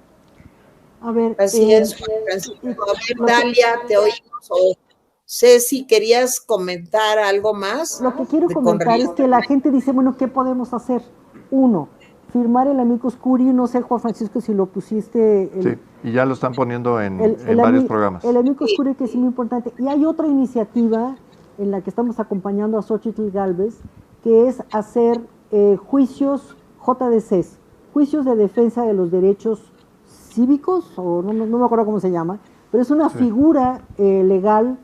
A ver, así es, Juan Francisco. A ver, Dalia, te oímos. O Ceci, ¿querías comentar algo más? Lo que quiero comentar es que la gente dice, bueno, ¿qué podemos hacer? Uno, firmar el amicus curiae, no sé, Juan Francisco, si lo pusiste. Sí, y ya lo están poniendo en varios programas. El amicus curiae, que es muy importante. Y hay otra iniciativa en la que estamos acompañando a Xóchitl Gálvez, que es hacer juicios JDCs, juicios de defensa de los derechos cívicos, o no me acuerdo cómo se llama, pero es una figura legal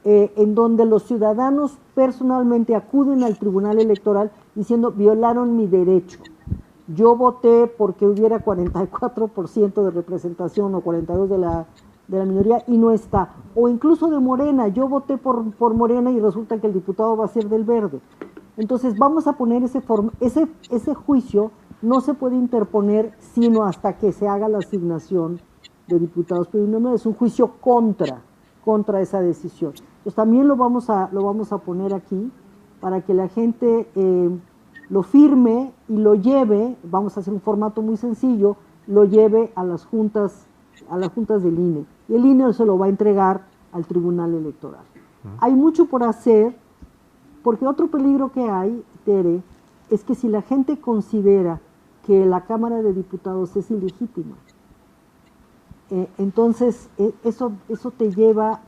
en donde los ciudadanos personalmente acuden al Tribunal Electoral diciendo, violaron mi derecho. Yo voté porque hubiera 44% de representación o 42% de la minoría y no está. O incluso de Morena, yo voté por Morena y resulta que el diputado va a ser del Verde. Entonces vamos a poner ese juicio, no se puede interponer sino hasta que se haga la asignación de diputados, pero no es un juicio contra esa decisión. Entonces también lo vamos a poner aquí para que la gente lo firme y lo lleve, vamos a hacer un formato muy sencillo, lo lleve a las juntas del INE. Y el INE se lo va a entregar al Tribunal Electoral. Hay mucho por hacer, porque otro peligro que hay, Tere, es que si la gente considera que la Cámara de Diputados es ilegítima, entonces eso te lleva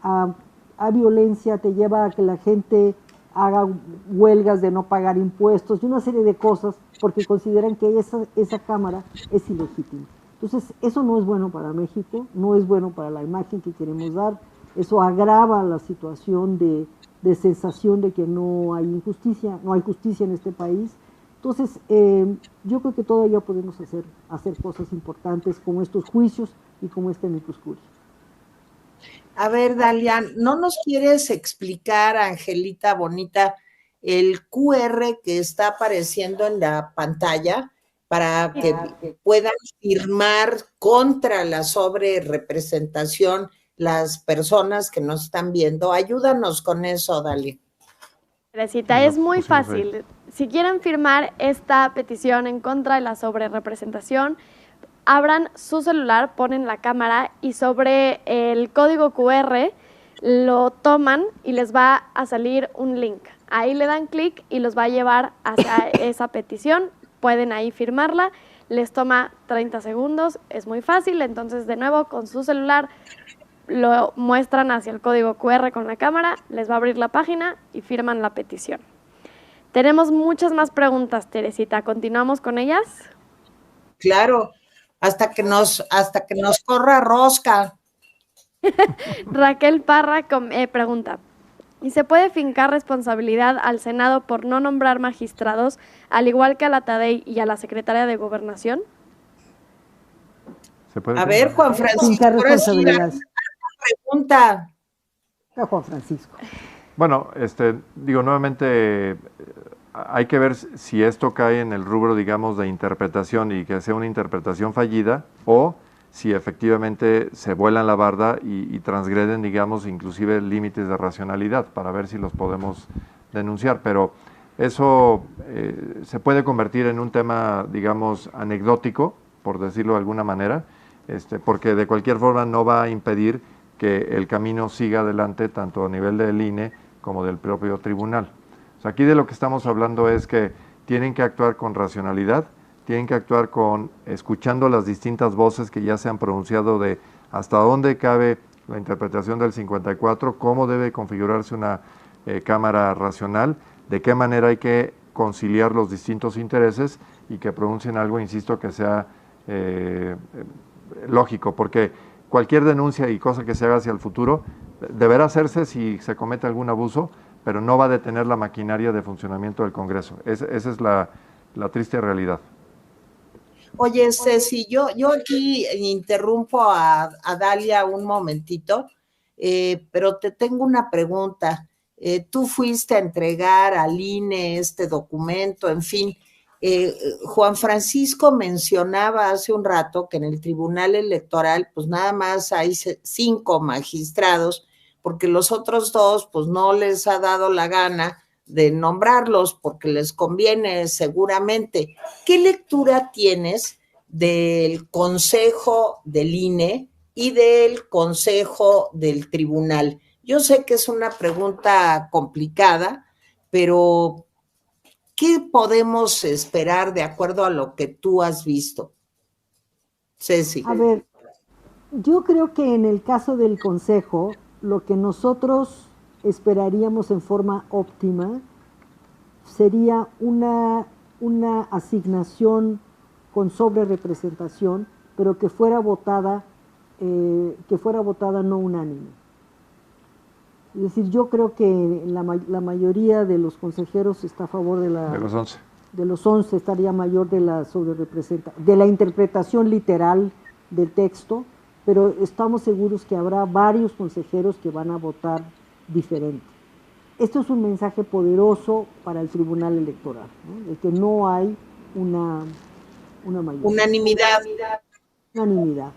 a violencia, te lleva a que la gente haga huelgas de no pagar impuestos y una serie de cosas porque consideran que esa Cámara es ilegítima. Entonces, eso no es bueno para México, no es bueno para la imagen que queremos dar, eso agrava la situación de sensación de que no hay justicia en este país. Entonces, yo creo que todavía podemos hacer cosas importantes como estos juicios y como este amicus curiae. A ver, Dalia, ¿no nos quieres explicar, Angelita Bonita, el QR que está apareciendo en la pantalla para que puedan firmar contra la sobrerepresentación las personas que nos están viendo? Ayúdanos con eso, Dalia. Teresita, es muy fácil. Si quieren firmar esta petición en contra de la sobrerepresentación, abran su celular, ponen la cámara y sobre el código QR lo toman y les va a salir un link. Ahí le dan clic y los va a llevar hacia esa petición. Pueden ahí firmarla, les toma 30 segundos, es muy fácil. Entonces, de nuevo, con su celular lo muestran hacia el código QR con la cámara, les va a abrir la página y firman la petición. Tenemos muchas más preguntas, Teresita. ¿Continuamos con ellas? Claro, hasta que nos corra rosca. Raquel Parra pregunta, ¿y se puede fincar responsabilidad al Senado por no nombrar magistrados, al igual que a la TADEI y a la Secretaria de Gobernación? A ver, Juan Francisco, ahora sí, pregunta. A Juan Francisco. Bueno, nuevamente hay que ver si esto cae en el rubro, digamos, de interpretación y que sea una interpretación fallida, o si efectivamente se vuelan la barda y transgreden, digamos, inclusive límites de racionalidad, para ver si los podemos denunciar. Pero eso se puede convertir en un tema, digamos, anecdótico, por decirlo de alguna manera, porque de cualquier forma no va a impedir que el camino siga adelante tanto a nivel del INE como del propio tribunal. O sea, aquí de lo que estamos hablando es que tienen que actuar con racionalidad, tienen que actuar escuchando las distintas voces que ya se han pronunciado de hasta dónde cabe la interpretación del 54, cómo debe configurarse una cámara racional, de qué manera hay que conciliar los distintos intereses y que pronuncien algo, insisto, que sea lógico, porque cualquier denuncia y cosa que se haga hacia el futuro deberá hacerse si se comete algún abuso, pero no va a detener la maquinaria de funcionamiento del Congreso. Esa es la triste realidad. Oye, Ceci, yo aquí interrumpo a Dalia un momentito, pero te tengo una pregunta. Tú fuiste a entregar al INE este documento, en fin. Juan Francisco mencionaba hace un rato que en el Tribunal Electoral pues nada más hay 5 magistrados, porque los otros 2 pues no les ha dado la gana de nombrarlos porque les conviene seguramente. ¿Qué lectura tienes del Consejo del INE y del Consejo del Tribunal? Yo sé que es una pregunta complicada, pero ¿qué podemos esperar de acuerdo a lo que tú has visto, Ceci? A ver, yo creo que en el caso del Consejo, lo que nosotros esperaríamos en forma óptima sería una asignación con sobrerepresentación, pero que fuera votada no unánime. Es decir, yo creo que la mayoría de los consejeros está a favor de los 11. De los 11 estaría mayor de la sobrerepresentación, de la interpretación literal del texto, pero estamos seguros que habrá varios consejeros que van a votar diferente. Esto es un mensaje poderoso para el Tribunal Electoral, ¿no? De que no hay una mayoría. Unanimidad.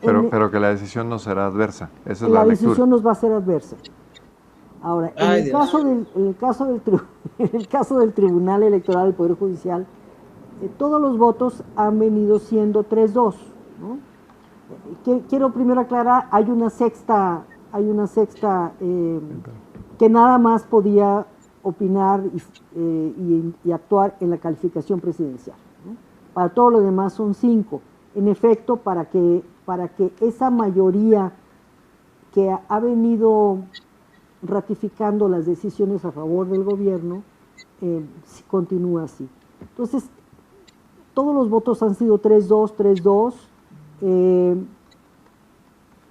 Pero que la decisión no será adversa. Esa es la lectura. La decisión nos va a ser adversa. Ahora, en el caso del Tribunal Electoral del Poder Judicial, todos los votos han venido siendo 3-2, ¿no? Quiero primero aclarar, hay una sexta que nada más podía opinar y actuar en la calificación presidencial, ¿no? Para todo lo demás son 5. En efecto, para que esa mayoría que ha venido ratificando las decisiones a favor del gobierno continúa así. Entonces, todos los votos han sido 3-2, 3-2.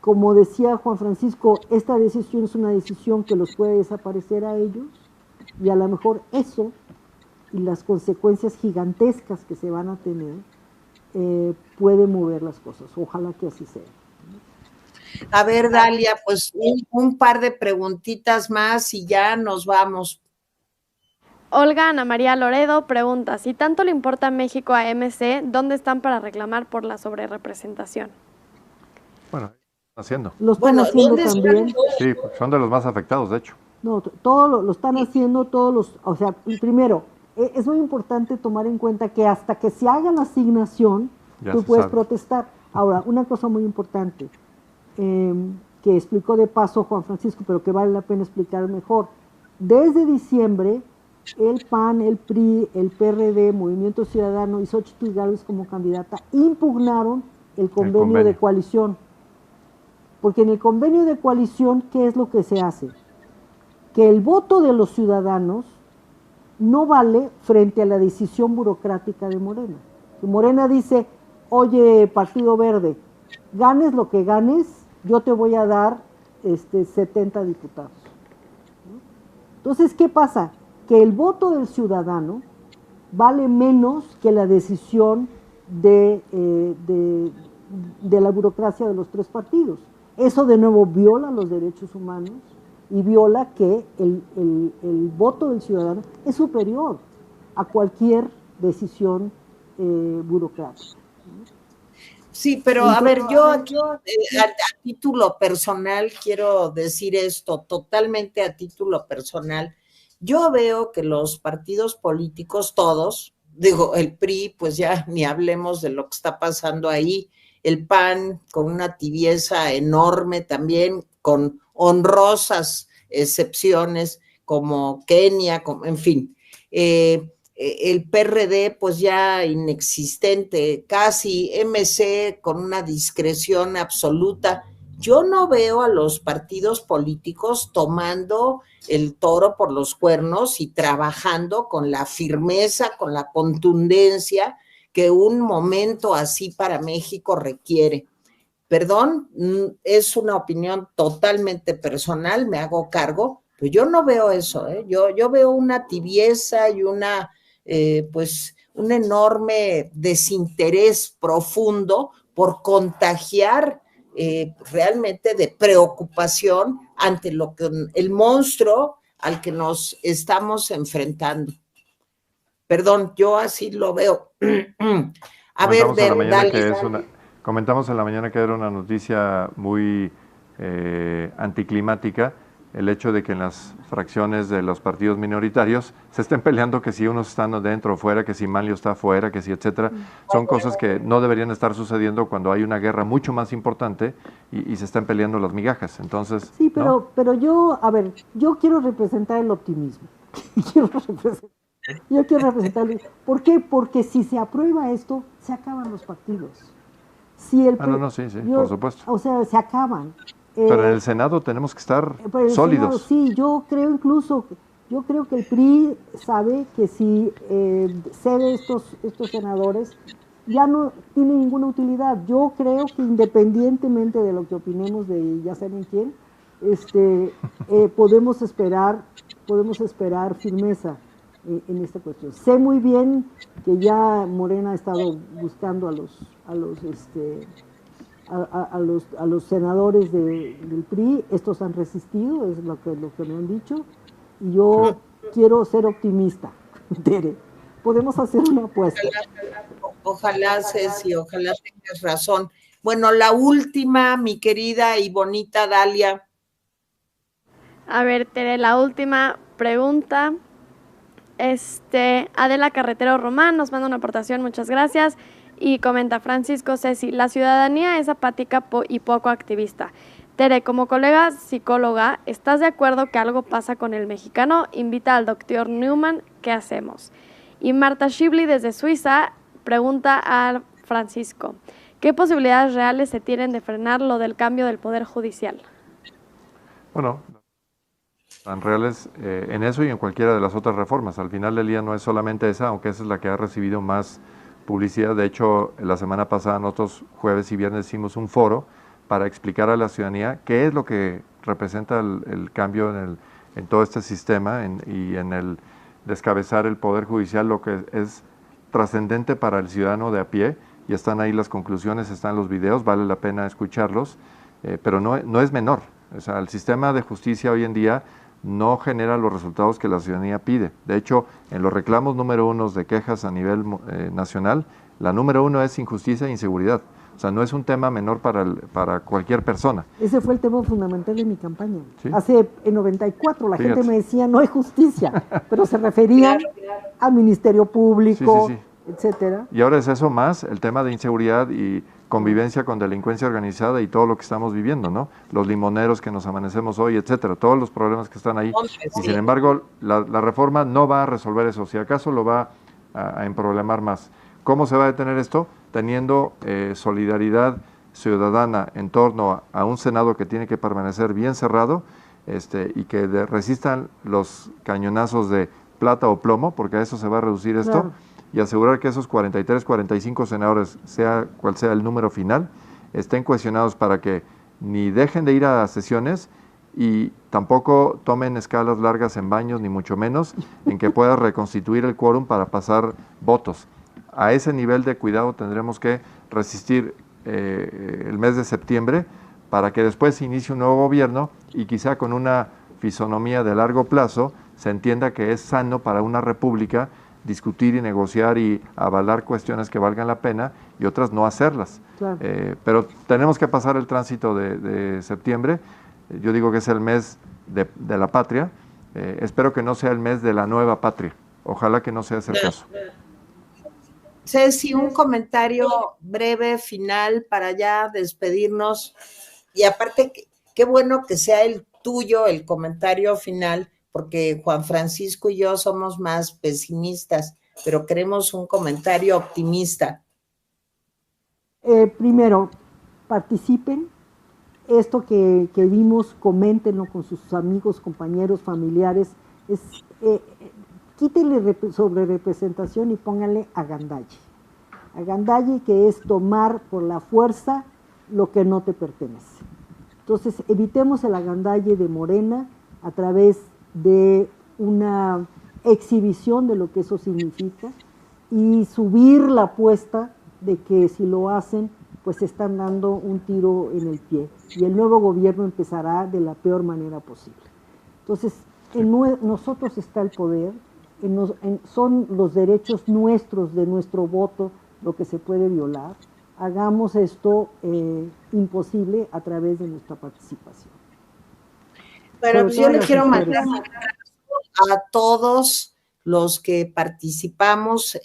Como decía Juan Francisco, esta decisión es una decisión que los puede desaparecer a ellos, y a lo mejor eso y las consecuencias gigantescas que se van a tener puede mover las cosas. Ojalá que así sea. A ver, Dalia, pues un par de preguntitas más y ya nos vamos. Olga Ana María Loredo pregunta, si tanto le importa a México a MC, ¿dónde están para reclamar por la sobrerepresentación? Bueno, están haciendo. Lo están haciendo también. Sí, son de los más afectados, de hecho. No, todo lo están haciendo todos los, o sea, primero, es muy importante tomar en cuenta que hasta que se haga la asignación, tú puedes protestar. Ahora, una cosa muy importante, que explicó de paso Juan Francisco, pero que vale la pena explicar mejor. Desde diciembre, el PAN, el PRI, el PRD, Movimiento Ciudadano y Xóchitl Gálvez como candidata impugnaron el convenio de coalición. Porque en el convenio de coalición, ¿qué es lo que se hace? Que el voto de los ciudadanos no vale frente a la decisión burocrática de Morena. Que Morena dice, oye, Partido Verde, ganes lo que ganes, yo te voy a dar 70 diputados. ¿No? Entonces, ¿qué pasa? Que el voto del ciudadano vale menos que la decisión de la burocracia de los 3 partidos. Eso de nuevo viola los derechos humanos y viola que el voto del ciudadano es superior a cualquier decisión burocrática. Sí, pero a ver, yo aquí a título personal quiero decir esto, totalmente a título personal. Yo veo que los partidos políticos, todos, digo, el PRI, pues ya ni hablemos de lo que está pasando ahí, el PAN con una tibieza enorme también, con honrosas excepciones como Kenia, en fin. El PRD pues ya inexistente, casi MC con una discreción absoluta. Yo no veo a los partidos políticos tomando el toro por los cuernos y trabajando con la firmeza, con la contundencia que un momento así para México requiere. Perdón, es una opinión totalmente personal, me hago cargo, pero yo no veo eso, ¿eh? Yo veo una tibieza y pues, un enorme desinterés profundo por contagiar realmente de preocupación ante lo que el monstruo al que nos estamos enfrentando. Perdón, yo así lo veo. A ver, comentamos en la mañana que era una noticia muy anticlimática el hecho de que en las fracciones de los partidos minoritarios se estén peleando que si unos están dentro o fuera, que si Manlio está afuera, que si etcétera. Son cosas que no deberían estar sucediendo cuando hay una guerra mucho más importante y se están peleando las migajas. Entonces, sí, pero yo, a ver, yo quiero representar el optimismo. Yo quiero representarlo. ¿Por qué? Porque si se aprueba esto, se acaban los partidos. Si el sí, por supuesto. O sea, se acaban. Pero en el Senado tenemos que estar sólidos. Senado, sí, yo creo que el PRI sabe que si cede estos senadores, ya no tiene ninguna utilidad. Yo creo que independientemente de lo que opinemos de ya saben quién, podemos esperar firmeza en esta cuestión. Sé muy bien que ya Morena ha estado buscando a los senadores del PRI, estos han resistido, es lo que me han dicho, y yo quiero ser optimista, Tere. Podemos hacer una apuesta. Ojalá, Ceci, ojalá tengas razón. Bueno, la última, mi querida y bonita Dalia. A ver, Tere, la última pregunta. Adela Carretero Román nos manda una aportación, muchas gracias. Y comenta Francisco Ceci, la ciudadanía es apática y poco activista. Tere, como colega psicóloga, ¿estás de acuerdo que algo pasa con el mexicano? Invita al doctor Newman, ¿qué hacemos? Y Marta Shibli desde Suiza pregunta a Francisco, ¿qué posibilidades reales se tienen de frenar lo del cambio del Poder Judicial? Bueno, tan reales en eso y en cualquiera de las otras reformas. Al final del día no es solamente esa, aunque esa es la que ha recibido más publicidad. De hecho, la semana pasada nosotros jueves y viernes hicimos un foro para explicar a la ciudadanía qué es lo que representa el cambio en todo este sistema y en el descabezar el Poder Judicial, lo que es trascendente para el ciudadano de a pie, y están ahí las conclusiones, están los videos, vale la pena escucharlos, pero no es menor. O sea, el sistema de justicia hoy en día no genera los resultados que la ciudadanía pide. De hecho, en los reclamos número 1 de quejas a nivel nacional, la número 1 es injusticia e inseguridad. O sea, no es un tema menor para cualquier persona. Ese fue el tema fundamental de mi campaña. ¿Sí? En 94 la gente me decía no hay justicia, pero se refería al Ministerio Público, etcétera. Y ahora es eso más el tema de inseguridad y convivencia con delincuencia organizada y todo lo que estamos viviendo, ¿no? Los limoneros que nos amanecemos hoy, etcétera, todos los problemas que están ahí. Y sin embargo, la reforma no va a resolver eso, si acaso lo va a emproblemar más. ¿Cómo se va a detener esto? Teniendo solidaridad ciudadana en torno a un Senado que tiene que permanecer bien cerrado y que resistan los cañonazos de plata o plomo, porque a eso se va a reducir esto. Claro. Y asegurar que esos 43, 45 senadores, sea cual sea el número final, estén cohesionados para que ni dejen de ir a sesiones y tampoco tomen escalas largas en baños, ni mucho menos, en que pueda reconstituir el quórum para pasar votos. A ese nivel de cuidado tendremos que resistir el mes de septiembre para que después se inicie un nuevo gobierno y quizá con una fisonomía de largo plazo se entienda que es sano para una república discutir y negociar y avalar cuestiones que valgan la pena y otras no hacerlas. Claro. Pero tenemos que pasar el tránsito de septiembre. Yo digo que es el mes de la patria. Espero que no sea el mes de la nueva patria. Ojalá que no sea ese el caso. Ceci, un comentario breve, final, para ya despedirnos. Y aparte, qué bueno que sea el tuyo el comentario final, porque Juan Francisco y yo somos más pesimistas, pero queremos un comentario optimista. Primero, participen. esto que vimos, coméntenlo con sus amigos, compañeros, familiares, quítenle sobre representación y pónganle agandalle. Agandalle, que es tomar por la fuerza lo que no te pertenece. Entonces, evitemos el agandalle de Morena a través de una exhibición de lo que eso significa y subir la apuesta de que si lo hacen, pues están dando un tiro en el pie y el nuevo gobierno empezará de la peor manera posible. Entonces, en nosotros está el poder, son los derechos nuestros, de nuestro voto, lo que se puede violar. Hagamos esto imposible a través de nuestra participación. Bueno, pues yo le quiero mandar un abrazo a todos los que participamos,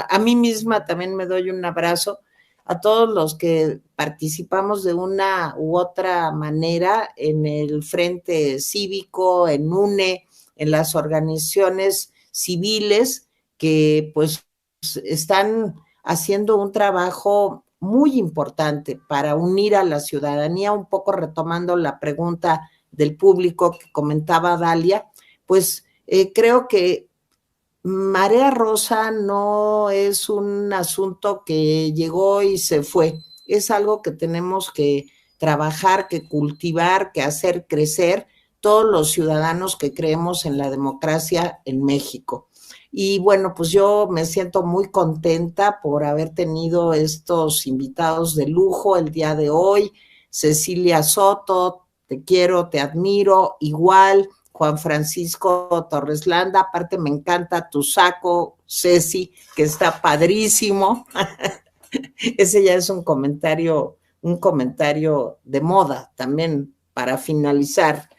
a mí misma también me doy un abrazo, a todos los que participamos de una u otra manera en el Frente Cívico, en UNE, en las organizaciones civiles que pues están haciendo un trabajo muy importante para unir a la ciudadanía, un poco retomando la pregunta del público que comentaba Dalia, pues creo que Marea Rosa no es un asunto que llegó y se fue, es algo que tenemos que trabajar, que cultivar, que hacer crecer todos los ciudadanos que creemos en la democracia en México. Y bueno, pues yo me siento muy contenta por haber tenido estos invitados de lujo el día de hoy. Cecilia Soto, te quiero, te admiro, igual Juan Francisco Torres Landa, aparte me encanta tu saco, Ceci, que está padrísimo. Ese ya es un comentario de moda también para finalizar.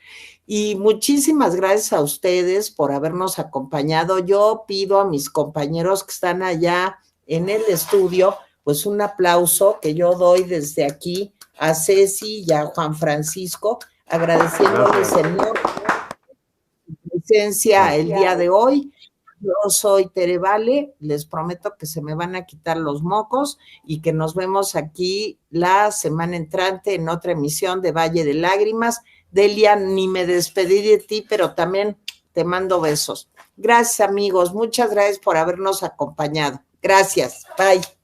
Y muchísimas gracias a ustedes por habernos acompañado. Yo pido a mis compañeros que están allá en el estudio, pues un aplauso que yo doy desde aquí a Ceci y a Juan Francisco, agradeciéndoles enormemente presencia el día de hoy. Yo soy Tere Vale, les prometo que se me van a quitar los mocos y que nos vemos aquí la semana entrante en otra emisión de Valle de Lágrimas. Delia, ni me despedí de ti, pero también te mando besos. Gracias, amigos, muchas gracias por habernos acompañado. Gracias, bye.